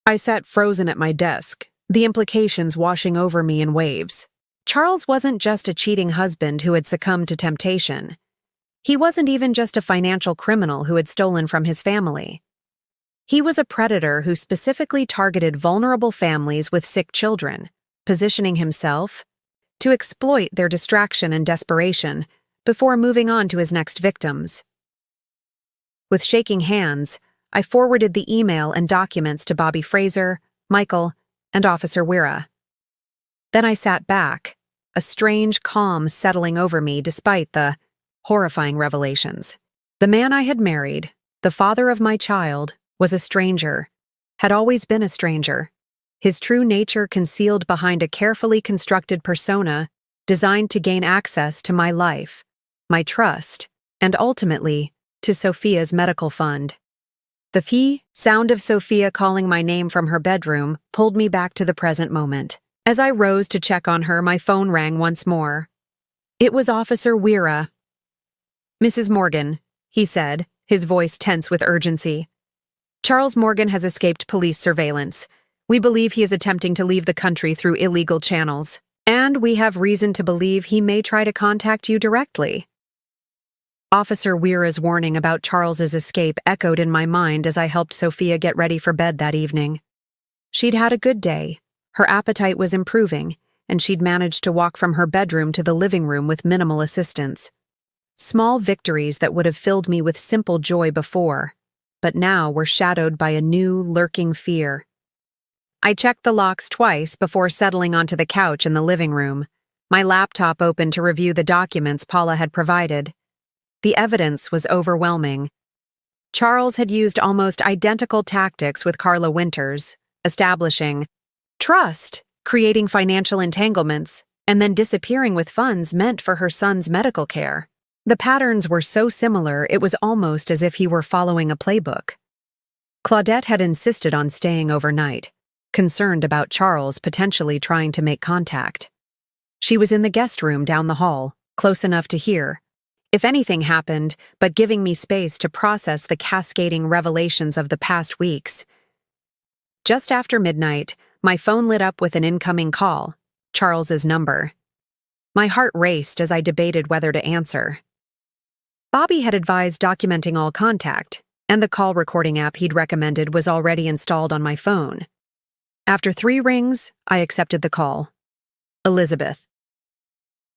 I sat frozen at my desk, the implications washing over me in waves. Charles wasn't just a cheating husband who had succumbed to temptation. He wasn't even just a financial criminal who had stolen from his family. He was a predator who specifically targeted vulnerable families with sick children, positioning himself to exploit their distraction and desperation before moving on to his next victims. With shaking hands, I forwarded the email and documents to Bobby Fraser, Michael, and Officer Wira. Then I sat back, a strange calm settling over me despite the horrifying revelations. The man I had married, the father of my child, was a stranger, had always been a stranger, his true nature concealed behind a carefully constructed persona designed to gain access to my life, my trust, and ultimately, to Sophia's medical fund. The sound of Sophia calling my name from her bedroom pulled me back to the present moment. As I rose to check on her, my phone rang once more. It was Officer Weira. "Mrs. Morgan," he said, his voice tense with urgency. "Charles Morgan has escaped police surveillance. We believe he is attempting to leave the country through illegal channels, and we have reason to believe he may try to contact you directly." Officer Weira's warning about Charles's escape echoed in my mind as I helped Sophia get ready for bed that evening. She'd had a good day. Her appetite was improving, and she'd managed to walk from her bedroom to the living room with minimal assistance. Small victories that would have filled me with simple joy before, but now were shadowed by a new, lurking fear. I checked the locks twice before settling onto the couch in the living room, my laptop open to review the documents Paula had provided. The evidence was overwhelming. Charles had used almost identical tactics with Carla Winters, establishing trust, creating financial entanglements, and then disappearing with funds meant for her son's medical care. The patterns were so similar it was almost as if he were following a playbook. Claudette had insisted on staying overnight, concerned about Charles potentially trying to make contact. She was in the guest room down the hall, close enough to hear, if anything happened, but giving me space to process the cascading revelations of the past weeks. Just after midnight, my phone lit up with an incoming call, Charles's number. My heart raced as I debated whether to answer. Bobby had advised documenting all contact, and the call recording app he'd recommended was already installed on my phone. After 3 rings, I accepted the call. Elizabeth.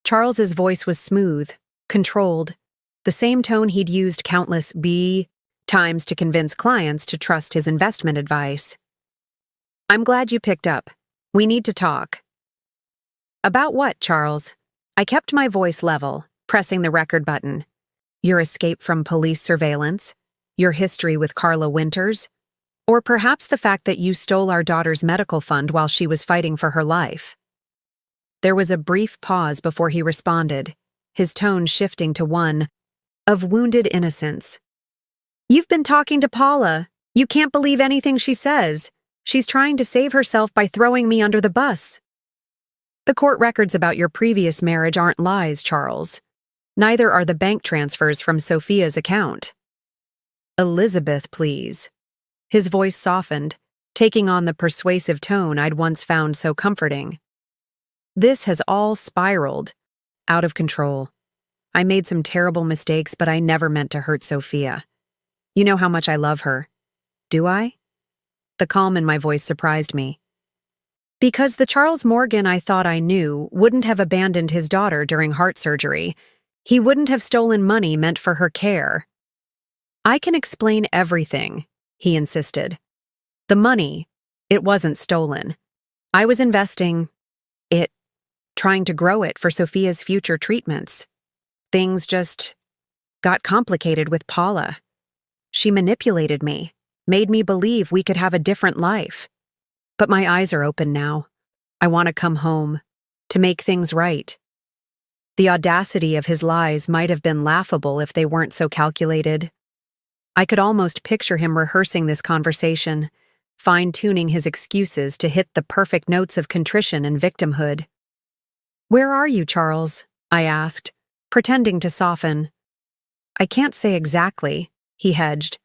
Charles's voice was smooth, controlled, the same tone he'd used countless times to convince clients to trust his investment advice. "I'm glad you picked up. We need to talk." "About what, Charles?" I kept my voice level, pressing the record button. "Your escape from police surveillance? Your history with Carla Winters? Or perhaps the fact that you stole our daughter's medical fund while she was fighting for her life?" There was a brief pause before he responded, his tone shifting to one of wounded innocence. "You've been talking to Paula. You can't believe anything she says. She's trying to save herself by throwing me under the bus." "The court records about your previous marriage aren't lies, Charles. Neither are the bank transfers from Sophia's account." "Elizabeth, please." His voice softened, taking on the persuasive tone I'd once found so comforting. "This has all spiraled, out of control. I made some terrible mistakes, but I never meant to hurt Sophia. You know how much I love her. Do I?" The calm in my voice surprised me. Because the Charles Morgan I thought I knew wouldn't have abandoned his daughter during heart surgery. He wouldn't have stolen money meant for her care. "I can explain everything," he insisted. "The money, it wasn't stolen. I was investing it, trying to grow it for Sophia's future treatments. Things just got complicated with Paula. She manipulated me, made me believe we could have a different life. But my eyes are open now. I want to come home, to make things right." The audacity of his lies might have been laughable if they weren't so calculated. I could almost picture him rehearsing this conversation, fine-tuning his excuses to hit the perfect notes of contrition and victimhood. "Where are you, Charles?" I asked, pretending to soften. "I can't say exactly," he hedged.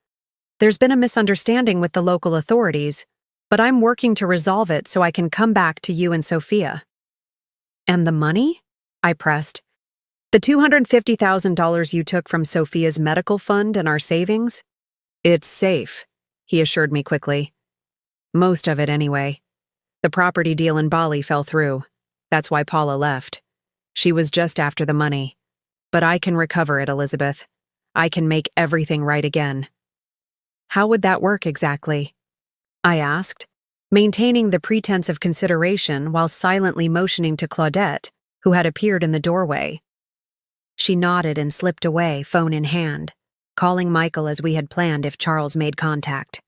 "There's been a misunderstanding with the local authorities, but I'm working to resolve it so I can come back to you and Sophia." "And the money?" I pressed. "The $250,000 you took from Sophia's medical fund and our savings?" "It's safe," he assured me quickly. "Most of it, anyway. The property deal in Bali fell through. That's why Paula left. She was just after the money. But I can recover it, Elizabeth. I can make everything right again." "How would that work exactly?" I asked, maintaining the pretense of consideration while silently motioning to Claudette, who had appeared in the doorway. She nodded and slipped away, phone in hand, calling Michael as we had planned if Charles made contact.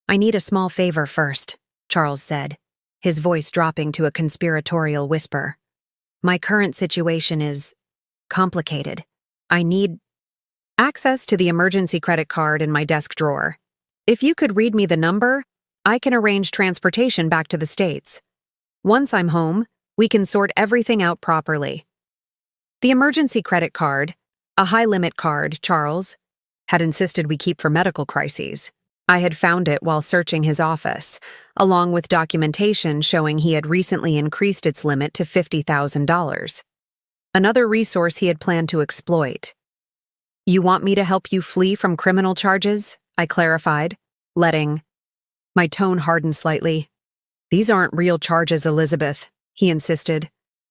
"I need a small favor first," Charles said, his voice dropping to a conspiratorial whisper. "My current situation is complicated. I need access to the emergency credit card in my desk drawer. If you could read me the number, I can arrange transportation back to the States." Once I'm home, we can sort everything out properly. The emergency credit card, a high-limit card, Charles had insisted we keep for medical crises. I had found it while searching his office, along with documentation showing he had recently increased its limit to $50,000. Another resource he had planned to exploit. You want me to help you flee from criminal charges? I clarified, letting my tone harden slightly. These aren't real charges, Elizabeth, he insisted,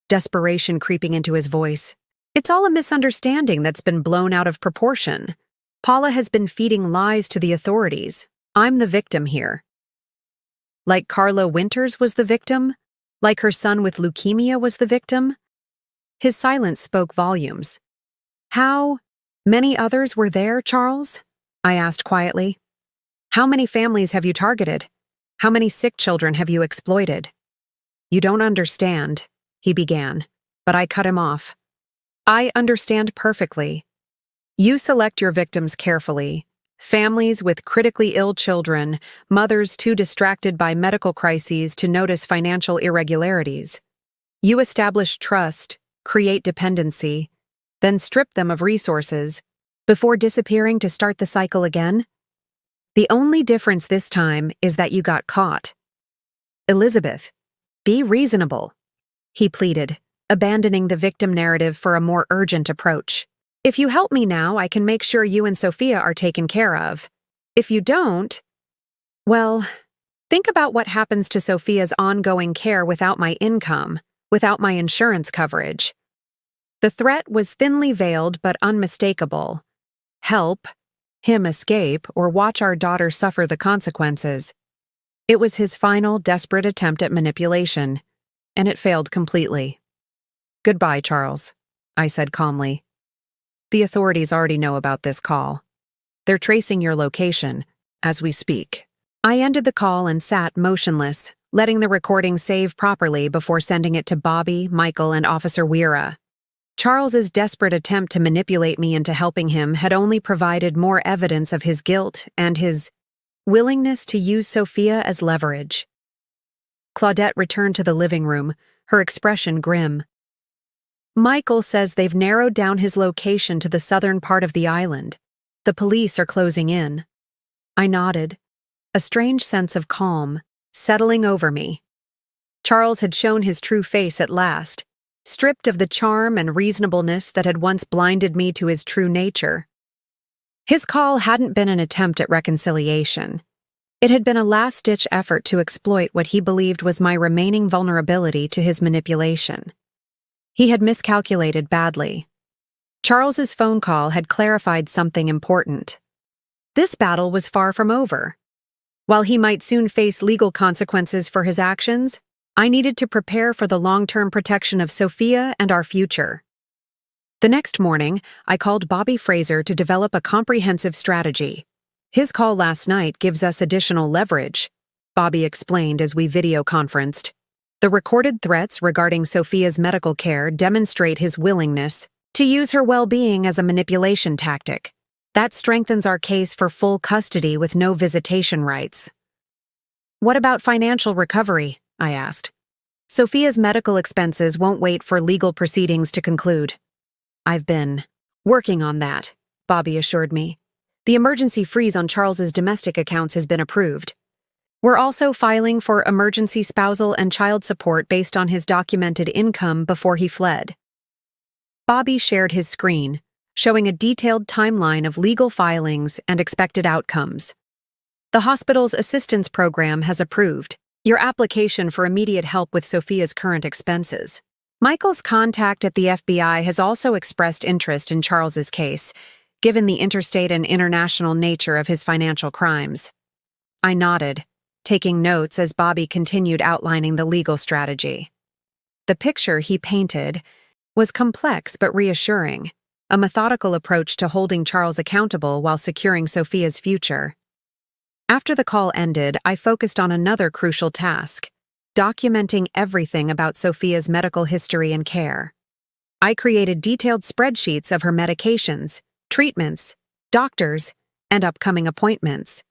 desperation creeping into his voice. It's all a misunderstanding that's been blown out of proportion. Paula has been feeding lies to the authorities. I'm the victim here. Like Carla Winters was the victim? Like her son with leukemia was the victim? His silence spoke volumes. How many others were there, Charles? I asked quietly. How many families have you targeted? How many sick children have you exploited? You don't understand, he began, but I cut him off. I understand perfectly. You select your victims carefully. Families with critically ill children, mothers too distracted by medical crises to notice financial irregularities. You establish trust, create dependency, then strip them of resources, before disappearing to start the cycle again? The only difference this time is that you got caught. Elizabeth, be reasonable, he pleaded, abandoning the victim narrative for a more urgent approach. If you help me now, I can make sure you and Sophia are taken care of. If you don't, well, think about what happens to Sophia's ongoing care without my income, without my insurance coverage. The threat was thinly veiled but unmistakable. Help, him escape, or watch our daughter suffer the consequences. It was his final, desperate attempt at manipulation, and it failed completely. Goodbye, Charles, I said calmly. The authorities already know about this call. They're tracing your location as we speak. I ended the call and sat motionless, letting the recording save properly before sending it to Bobby, Michael, and Officer Weira. Charles's desperate attempt to manipulate me into helping him had only provided more evidence of his guilt and his willingness to use Sophia as leverage. Claudette returned to the living room, her expression grim. Michael says they've narrowed down his location to the southern part of the island. The police are closing in. I nodded, a strange sense of calm settling over me. Charles had shown his true face at last, stripped of the charm and reasonableness that had once blinded me to his true nature. His call hadn't been an attempt at reconciliation. It had been a last-ditch effort to exploit what he believed was my remaining vulnerability to his manipulation. He had miscalculated badly. Charles's phone call had clarified something important. This battle was far from over. While he might soon face legal consequences for his actions, I needed to prepare for the long-term protection of Sophia and our future. The next morning, I called Bobby Fraser to develop a comprehensive strategy. His call last night gives us additional leverage, Bobby explained as we video-conferenced. The recorded threats regarding Sophia's medical care demonstrate his willingness to use her well-being as a manipulation tactic. That strengthens our case for full custody with no visitation rights. What about financial recovery? I asked. Sophia's medical expenses won't wait for legal proceedings to conclude. I've been working on that, Bobby assured me. The emergency freeze on Charles's domestic accounts has been approved. We're also filing for emergency spousal and child support based on his documented income before he fled. Bobby shared his screen, showing a detailed timeline of legal filings and expected outcomes. The hospital's assistance program has approved your application for immediate help with Sophia's current expenses. Michael's contact at the FBI has also expressed interest in Charles's case, given the interstate and international nature of his financial crimes. I nodded, taking notes as Bobby continued outlining the legal strategy. The picture he painted was complex but reassuring, a methodical approach to holding Charles accountable while securing Sophia's future. After the call ended, I focused on another crucial task, documenting everything about Sophia's medical history and care. I created detailed spreadsheets of her medications, treatments, doctors, and upcoming appointments.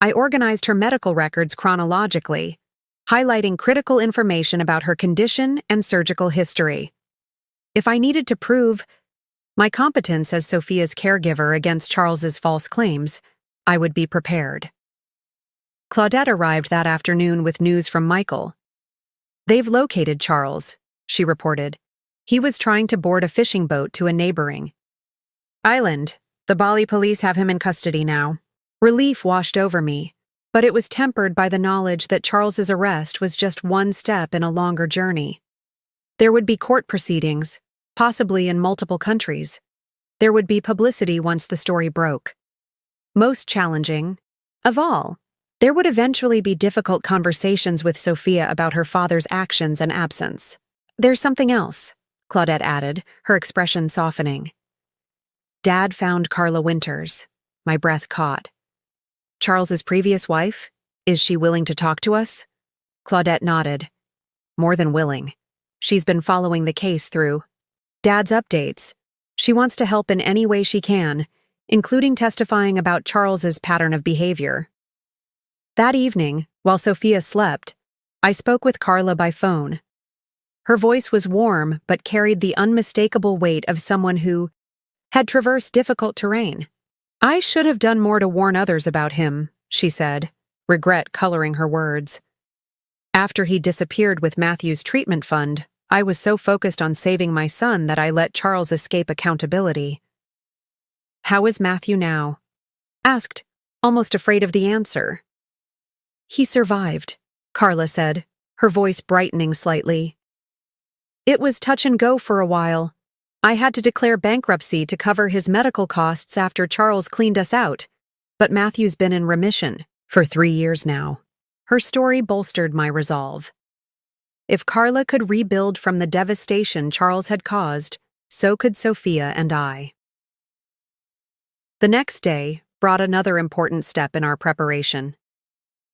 I organized her medical records chronologically, highlighting critical information about her condition and surgical history. If I needed to prove my competence as Sophia's caregiver against Charles's false claims, I would be prepared. Claudette arrived that afternoon with news from Michael. "They've located Charles," she reported. "He was trying to board a fishing boat to a neighboring island. The Bali police have him in custody now." Relief washed over me, but it was tempered by the knowledge that Charles's arrest was just one step in a longer journey. There would be court proceedings, possibly in multiple countries. There would be publicity once the story broke. Most challenging of all, there would eventually be difficult conversations with Sophia about her father's actions and absence. "There's something else," Claudette added, her expression softening. "Dad found Carla Winters." My breath caught. "Charles's previous wife? Is she willing to talk to us?" Claudette nodded. "More than willing. She's been following the case through Dad's updates. She wants to help in any way she can, including testifying about Charles's pattern of behavior." That evening, while Sophia slept, I spoke with Carla by phone. Her voice was warm but carried the unmistakable weight of someone who had traversed difficult terrain. "I should have done more to warn others about him," she said, regret coloring her words. "After he disappeared with Matthew's treatment fund, I was so focused on saving my son that I let Charles escape accountability." "How is Matthew now?" asked, almost afraid of the answer. "He survived," Carla said, her voice brightening slightly. "It was touch and go for a while. I had to declare bankruptcy to cover his medical costs after Charles cleaned us out, but Matthew's been in remission for 3 years now." Her story bolstered my resolve. If Carla could rebuild from the devastation Charles had caused, so could Sophia and I. The next day brought another important step in our preparation.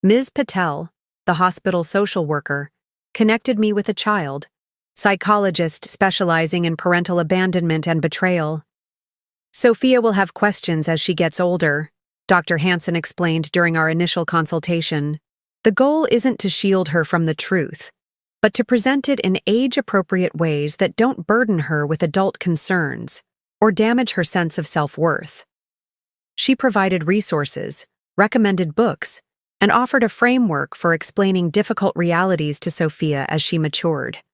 Ms. Patel, the hospital social worker, connected me with a child psychologist specializing in parental abandonment and betrayal. "Sophia will have questions as she gets older," Dr. Hansen explained during our initial consultation. "The goal isn't to shield her from the truth, but to present it in age-appropriate ways that don't burden her with adult concerns or damage her sense of self-worth." She provided resources, recommended books, and offered a framework for explaining difficult realities to Sophia as she matured.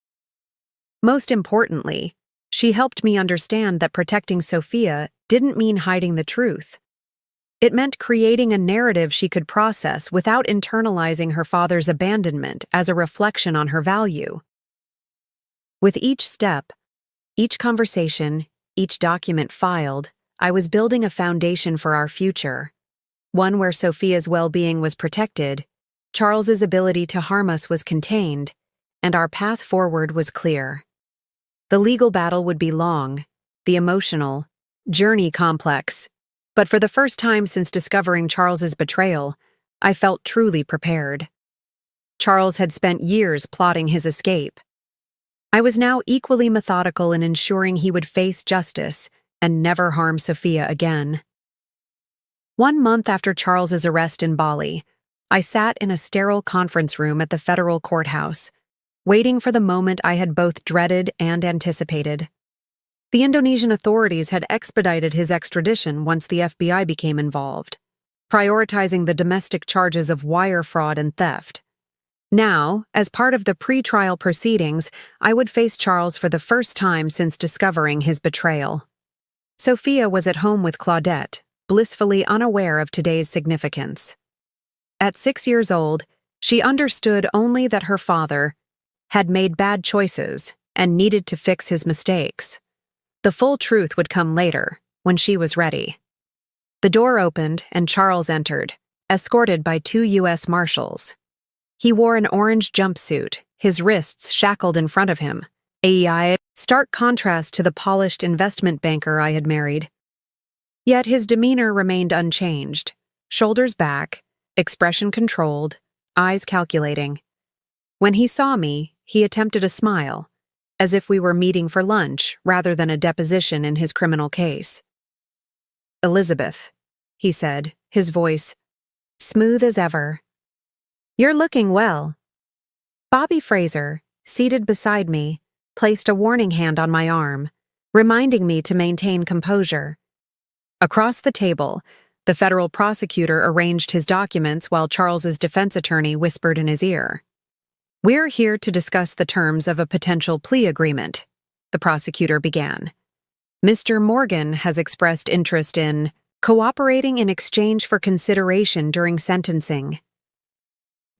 Most importantly, she helped me understand that protecting Sophia didn't mean hiding the truth. It meant creating a narrative she could process without internalizing her father's abandonment as a reflection on her value. With each step, each conversation, each document filed, I was building a foundation for our future, one where Sophia's well-being was protected, Charles's ability to harm us was contained, and our path forward was clear. The legal battle would be long, the emotional journey complex, but for the first time since discovering Charles's betrayal, I felt truly prepared. Charles had spent years plotting his escape. I was now equally methodical in ensuring he would face justice and never harm Sophia again. 1 month after Charles's arrest in Bali, I sat in a sterile conference room at the federal courthouse, waiting for the moment I had both dreaded and anticipated. The Indonesian authorities had expedited his extradition once the FBI became involved, prioritizing the domestic charges of wire fraud and theft. Now, as part of the pre-trial proceedings, I would face Charles for the first time since discovering his betrayal. Sophia was at home with Claudette, blissfully unaware of today's significance. At 6 years old, she understood only that her father had made bad choices and needed to fix his mistakes. The full truth would come later, when she was ready. The door opened and Charles entered, escorted by 2 U.S. Marshals. He wore an orange jumpsuit, his wrists shackled in front of him, a stark contrast to the polished investment banker I had married. Yet his demeanor remained unchanged, shoulders back, expression controlled, eyes calculating. When he saw me, he attempted a smile, as if we were meeting for lunch rather than a deposition in his criminal case. "Elizabeth," he said, his voice smooth as ever. "You're looking well." Bobby Fraser, seated beside me, placed a warning hand on my arm, reminding me to maintain composure. Across the table, the federal prosecutor arranged his documents while Charles's defense attorney whispered in his ear. "We're here to discuss the terms of a potential plea agreement," the prosecutor began. "Mr. Morgan has expressed interest in cooperating in exchange for consideration during sentencing."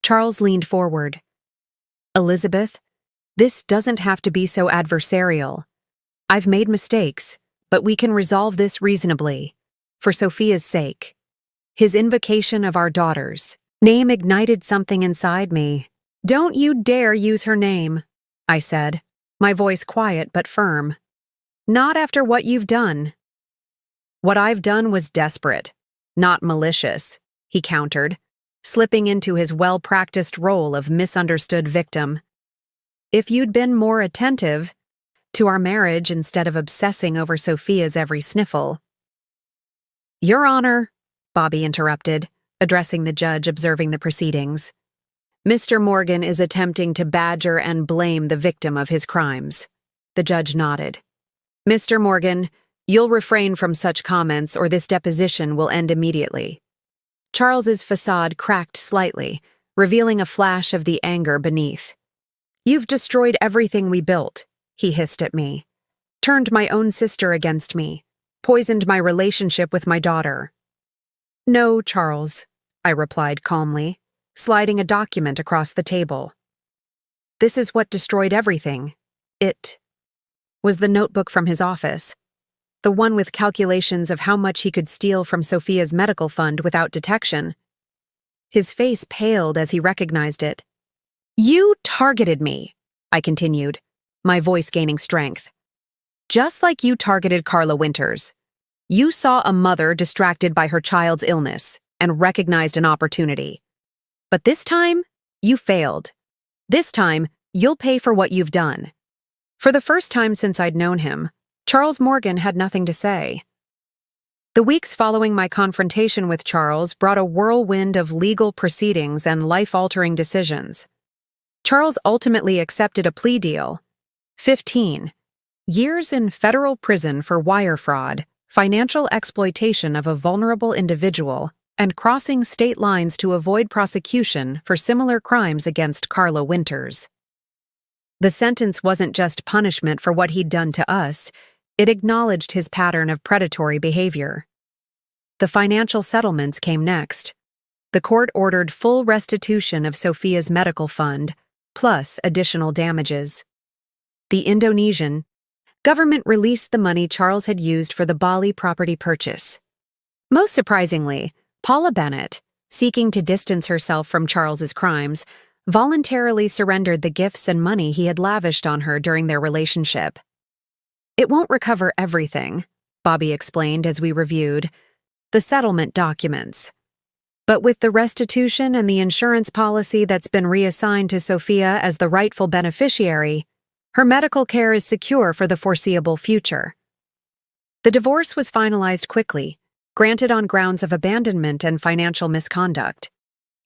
Charles leaned forward. "Elizabeth, this doesn't have to be so adversarial. I've made mistakes, but we can resolve this reasonably, for Sophia's sake." His invocation of our daughter's name ignited something inside me. "Don't you dare use her name," I said, my voice quiet but firm. "Not after what you've done." "What I've done was desperate, not malicious," he countered, slipping into his well-practiced role of misunderstood victim. "If you'd been more attentive to our marriage instead of obsessing over Sophia's every sniffle—" "Your Honor," Bobby interrupted, addressing the judge observing the proceedings, "Mr. Morgan is attempting to badger and blame the victim of his crimes." The judge nodded. "Mr. Morgan, you'll refrain from such comments or this deposition will end immediately." Charles's facade cracked slightly, revealing a flash of the anger beneath. "You've destroyed everything we built," he hissed at me. "Turned my own sister against me. Poisoned my relationship with my daughter." "No, Charles," I replied calmly, sliding a document across the table. "This is what destroyed everything. It was the notebook from his office. The one with calculations of how much he could steal from Sophia's medical fund without detection." His face paled as he recognized it. "You targeted me," I continued, my voice gaining strength. "Just like you targeted Carla Winters. You saw a mother distracted by her child's illness and recognized an opportunity. But this time, you failed. This time, you'll pay for what you've done." For the first time since I'd known him, Charles Morgan had nothing to say. The weeks following my confrontation with Charles brought a whirlwind of legal proceedings and life-altering decisions. Charles ultimately accepted a plea deal. 15 years in federal prison for wire fraud, financial exploitation of a vulnerable individual, and crossing state lines to avoid prosecution for similar crimes against Carla Winters. The sentence wasn't just punishment for what he'd done to us, it acknowledged his pattern of predatory behavior. The financial settlements came next. The court ordered full restitution of Sophia's medical fund, plus additional damages. The Indonesian government released the money Charles had used for the Bali property purchase. Most surprisingly, Paula Bennett, seeking to distance herself from Charles's crimes, voluntarily surrendered the gifts and money he had lavished on her during their relationship. "It won't recover everything," Bobby explained as we reviewed the settlement documents. "But with the restitution and the insurance policy that's been reassigned to Sophia as the rightful beneficiary, her medical care is secure for the foreseeable future." The divorce was finalized quickly, granted on grounds of abandonment and financial misconduct.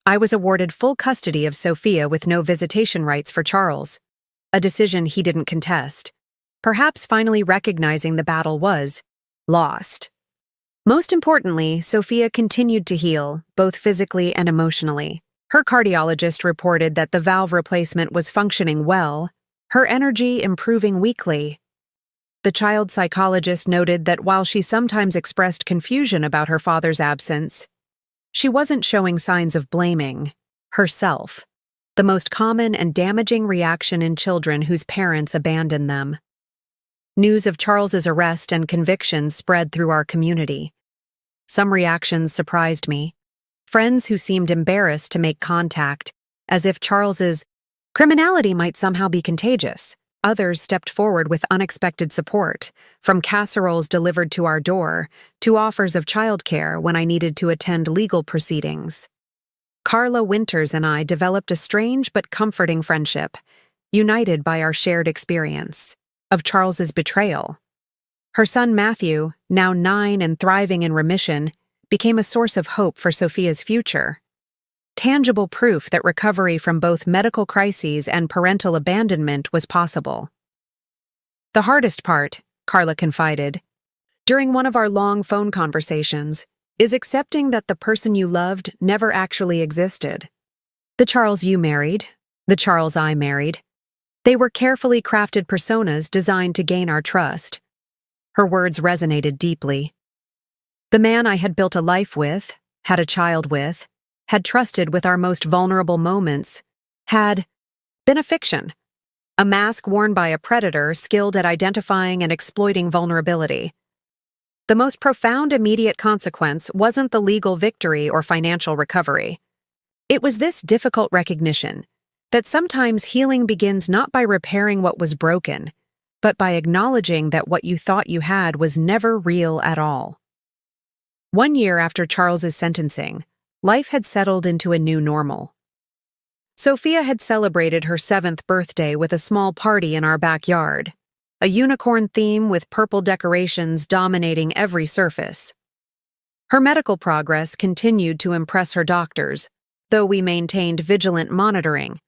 I was awarded full custody of Sophia with no visitation rights for Charles, a decision he didn't contest, perhaps finally recognizing the battle was lost. Most importantly, Sophia continued to heal, both physically and emotionally. Her cardiologist reported that the valve replacement was functioning well, her energy improving weekly. The child psychologist noted that while she sometimes expressed confusion about her father's absence, she wasn't showing signs of blaming herself, the most common and damaging reaction in children whose parents abandon them. News of Charles's arrest and conviction spread through our community. Some reactions surprised me. Friends who seemed embarrassed to make contact, as if Charles's criminality might somehow be contagious. Others stepped forward with unexpected support, from casseroles delivered to our door to offers of childcare when I needed to attend legal proceedings. Carla Winters and I developed a strange but comforting friendship, united by our shared experience of Charles's betrayal. Her son Matthew, now 9 and thriving in remission, became a source of hope for Sophia's future. tangible proof that recovery from both medical crises and parental abandonment was possible. The hardest part, Carla confided, during one of our long phone conversations, is accepting that the person you loved never actually existed. The Charles you married, the Charles I married. They were carefully crafted personas designed to gain our trust. Her words resonated deeply. The man I had built a life with, had a child with, had trusted with our most vulnerable moments, had been a fiction, a mask worn by a predator skilled at identifying and exploiting vulnerability. The most profound immediate consequence wasn't the legal victory or financial recovery. It was this difficult recognition that sometimes healing begins not by repairing what was broken, but by acknowledging that what you thought you had was never real at all. 1 year after Charles's sentencing, life had settled into a new normal. Sophia had celebrated her 7th birthday with a small party in our backyard, a unicorn theme with purple decorations dominating every surface. Her medical progress continued to impress her doctors, though we maintained vigilant monitoring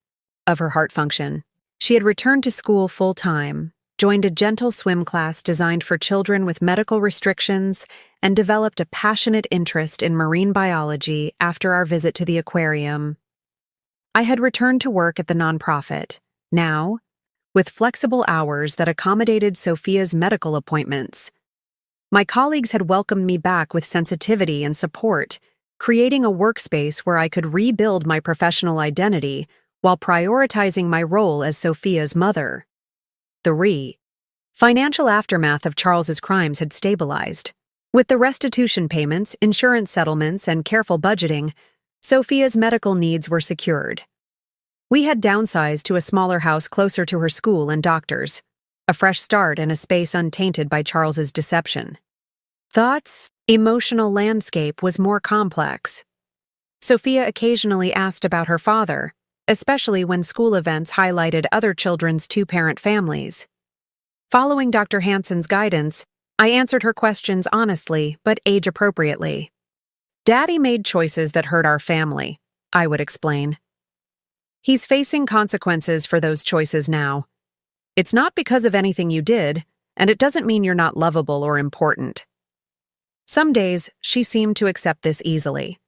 of her heart function. She had returned to school full-time, joined a gentle swim class designed for children with medical restrictions, and developed a passionate interest in marine biology after our visit to the aquarium. I had returned to work at the nonprofit, now, with flexible hours that accommodated Sophia's medical appointments. My colleagues had welcomed me back with sensitivity and support, creating a workspace where I could rebuild my professional identity while prioritizing my role as Sophia's mother. The financial aftermath of Charles's crimes had stabilized. With the restitution payments, insurance settlements, and careful budgeting, Sophia's medical needs were secured. We had downsized to a smaller house closer to her school and doctors, a fresh start and a space untainted by Charles's deception. Thought's emotional landscape was more complex. Sophia occasionally asked about her father, especially when school events highlighted other children's 2-parent families. Following Dr. Hansen's guidance, I answered her questions honestly but age-appropriately. Daddy made choices that hurt our family, I would explain. He's facing consequences for those choices now. It's not because of anything you did, and it doesn't mean you're not lovable or important. Some days, she seemed to accept this easily.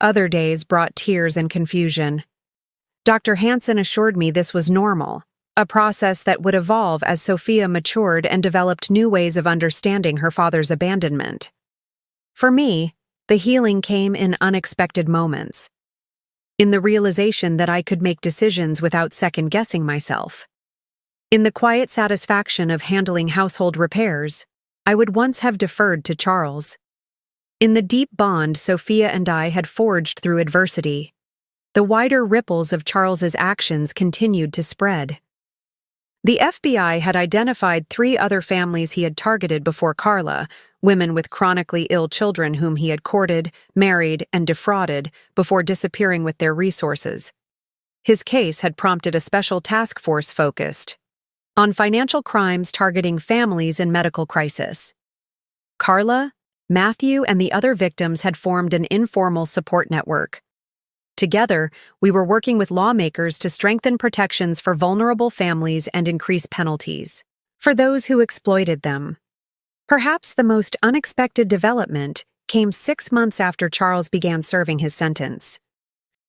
Other days brought tears and confusion. Dr. Hansen assured me this was normal, a process that would evolve as Sophia matured and developed new ways of understanding her father's abandonment. For me, the healing came in unexpected moments. In the realization that I could make decisions without second-guessing myself. In the quiet satisfaction of handling household repairs, I would once have deferred to Charles. In the deep bond Sophia and I had forged through adversity, the wider ripples of Charles's actions continued to spread. The FBI had identified 3 other families he had targeted before Carla, women with chronically ill children whom he had courted, married, and defrauded before disappearing with their resources. His case had prompted a special task force focused on financial crimes targeting families in medical crisis. Carla, Matthew, and the other victims had formed an informal support network. Together, we were working with lawmakers to strengthen protections for vulnerable families and increase penalties for those who exploited them. Perhaps the most unexpected development came 6 months after Charles began serving his sentence.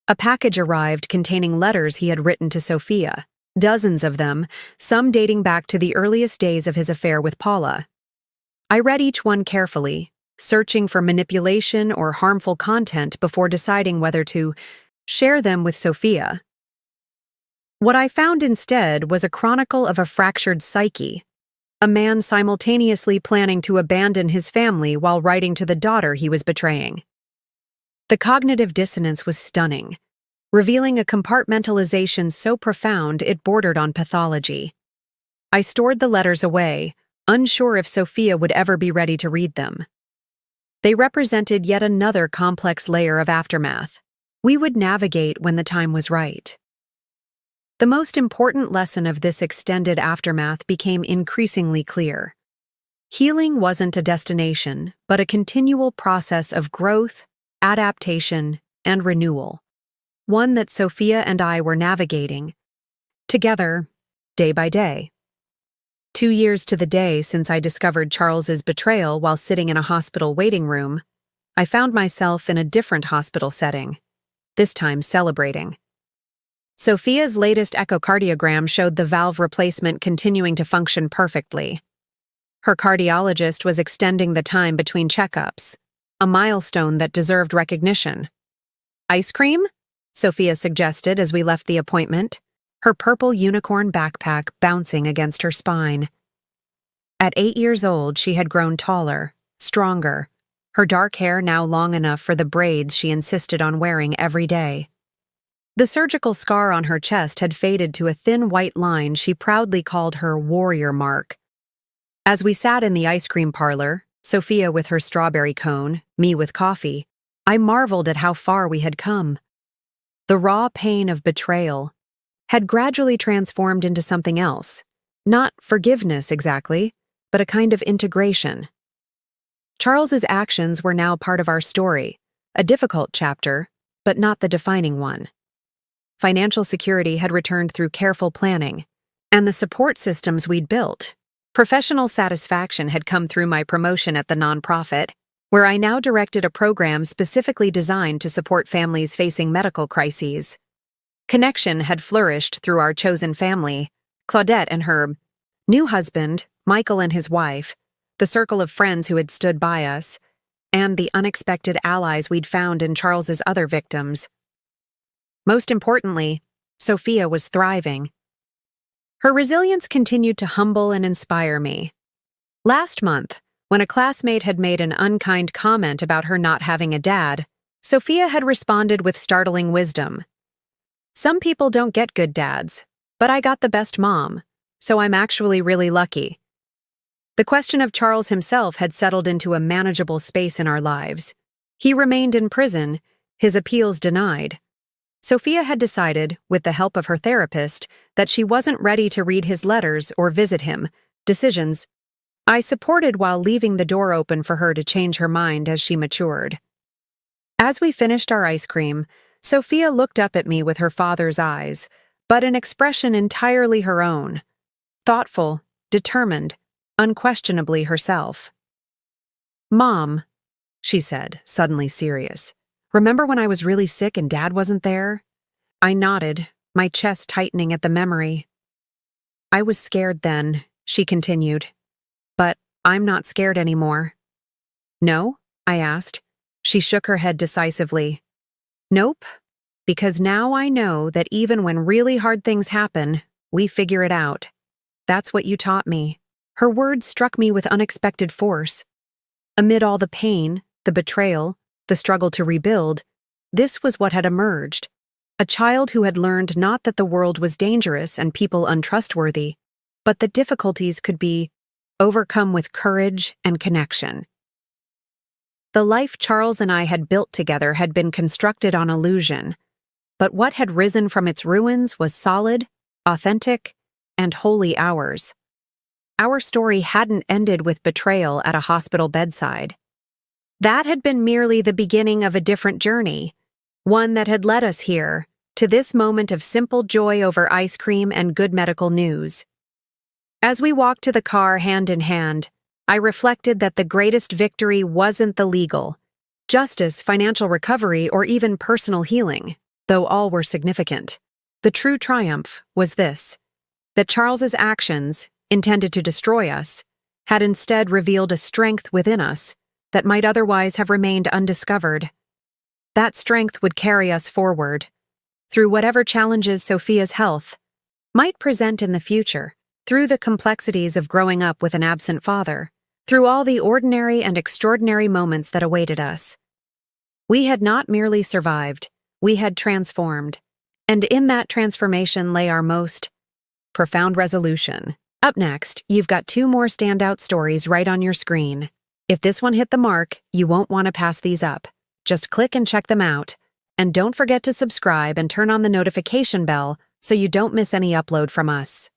A package arrived containing letters he had written to Sophia, dozens of them, some dating back to the earliest days of his affair with Paula. I read each one carefully, searching for manipulation or harmful content before deciding whether to share them with Sophia. What I found instead was a chronicle of a fractured psyche, a man simultaneously planning to abandon his family while writing to the daughter he was betraying. The cognitive dissonance was stunning, revealing a compartmentalization so profound it bordered on pathology. I stored the letters away, unsure if Sophia would ever be ready to read them. They represented yet another complex layer of aftermath we would navigate when the time was right. The most important lesson of this extended aftermath became increasingly clear. Healing wasn't a destination, but a continual process of growth, adaptation, and renewal. one that Sophia and I were navigating, together, day by day. 2 years to the day since I discovered Charles's betrayal while sitting in a hospital waiting room, I found myself in a different hospital setting, this time celebrating. Sophia's latest echocardiogram showed the valve replacement continuing to function perfectly. Her cardiologist was extending the time between checkups, a milestone that deserved recognition. "Ice cream?" Sophia suggested as we left the appointment, her purple unicorn backpack bouncing against her spine. At 8 years old, she had grown taller, stronger, her dark hair now long enough for the braids she insisted on wearing every day. The surgical scar on her chest had faded to a thin white line she proudly called her warrior mark. As we sat in the ice cream parlor, Sophia with her strawberry cone, me with coffee, I marveled at how far we had come. The raw pain of betrayal had gradually transformed into something else. Not forgiveness exactly, but a kind of integration. Charles's actions were now part of our story, a difficult chapter, but not the defining one. Financial security had returned through careful planning, and the support systems we'd built. Professional satisfaction had come through my promotion at the nonprofit, where I now directed a program specifically designed to support families facing medical crises. Connection had flourished through our chosen family, Claudette and her new husband, Michael and his wife, the circle of friends who had stood by us, and the unexpected allies we'd found in Charles's other victims. Most importantly, Sophia was thriving. Her resilience continued to humble and inspire me. Last month, when a classmate had made an unkind comment about her not having a dad, Sophia had responded with startling wisdom. "Some people don't get good dads, but I got the best mom, so I'm actually really lucky." The question of Charles himself had settled into a manageable space in our lives. He remained in prison, his appeals denied. Sophia had decided, with the help of her therapist, that she wasn't ready to read his letters or visit him, decisions I supported while leaving the door open for her to change her mind as she matured. As we finished our ice cream, Sophia looked up at me with her father's eyes, but an expression entirely her own. Thoughtful, determined, unquestionably herself. "Mom," she said, suddenly serious, "remember when I was really sick and Dad wasn't there?" I nodded, my chest tightening at the memory. "I was scared then," she continued. "But I'm not scared anymore." "No?" I asked. She shook her head decisively. "Nope, because now I know that even when really hard things happen, we figure it out. That's what you taught me." Her words struck me with unexpected force. Amid all the pain, the betrayal, the struggle to rebuild, this was what had emerged. A child who had learned not that the world was dangerous and people untrustworthy, but that difficulties could be overcome with courage and connection. The life Charles and I had built together had been constructed on illusion, but what had risen from its ruins was solid, authentic, and wholly ours. Our story hadn't ended with betrayal at a hospital bedside. That had been merely the beginning of a different journey, one that had led us here, to this moment of simple joy over ice cream and good medical news. As we walked to the car hand in hand, I reflected that the greatest victory wasn't the legal, justice, financial recovery, or even personal healing, though all were significant. The true triumph was this, that Charles's actions, intended to destroy us, had instead revealed a strength within us that might otherwise have remained undiscovered. That strength would carry us forward, through whatever challenges Sophia's health might present in the future, through the complexities of growing up with an absent father, through all the ordinary and extraordinary moments that awaited us. We had not merely survived, we had transformed, and in that transformation lay our most profound resolution. Up next, you've got 2 more standout stories right on your screen. If this one hit the mark, you won't want to pass these up. Just click and check them out. And don't forget to subscribe and turn on the notification bell so you don't miss any upload from us.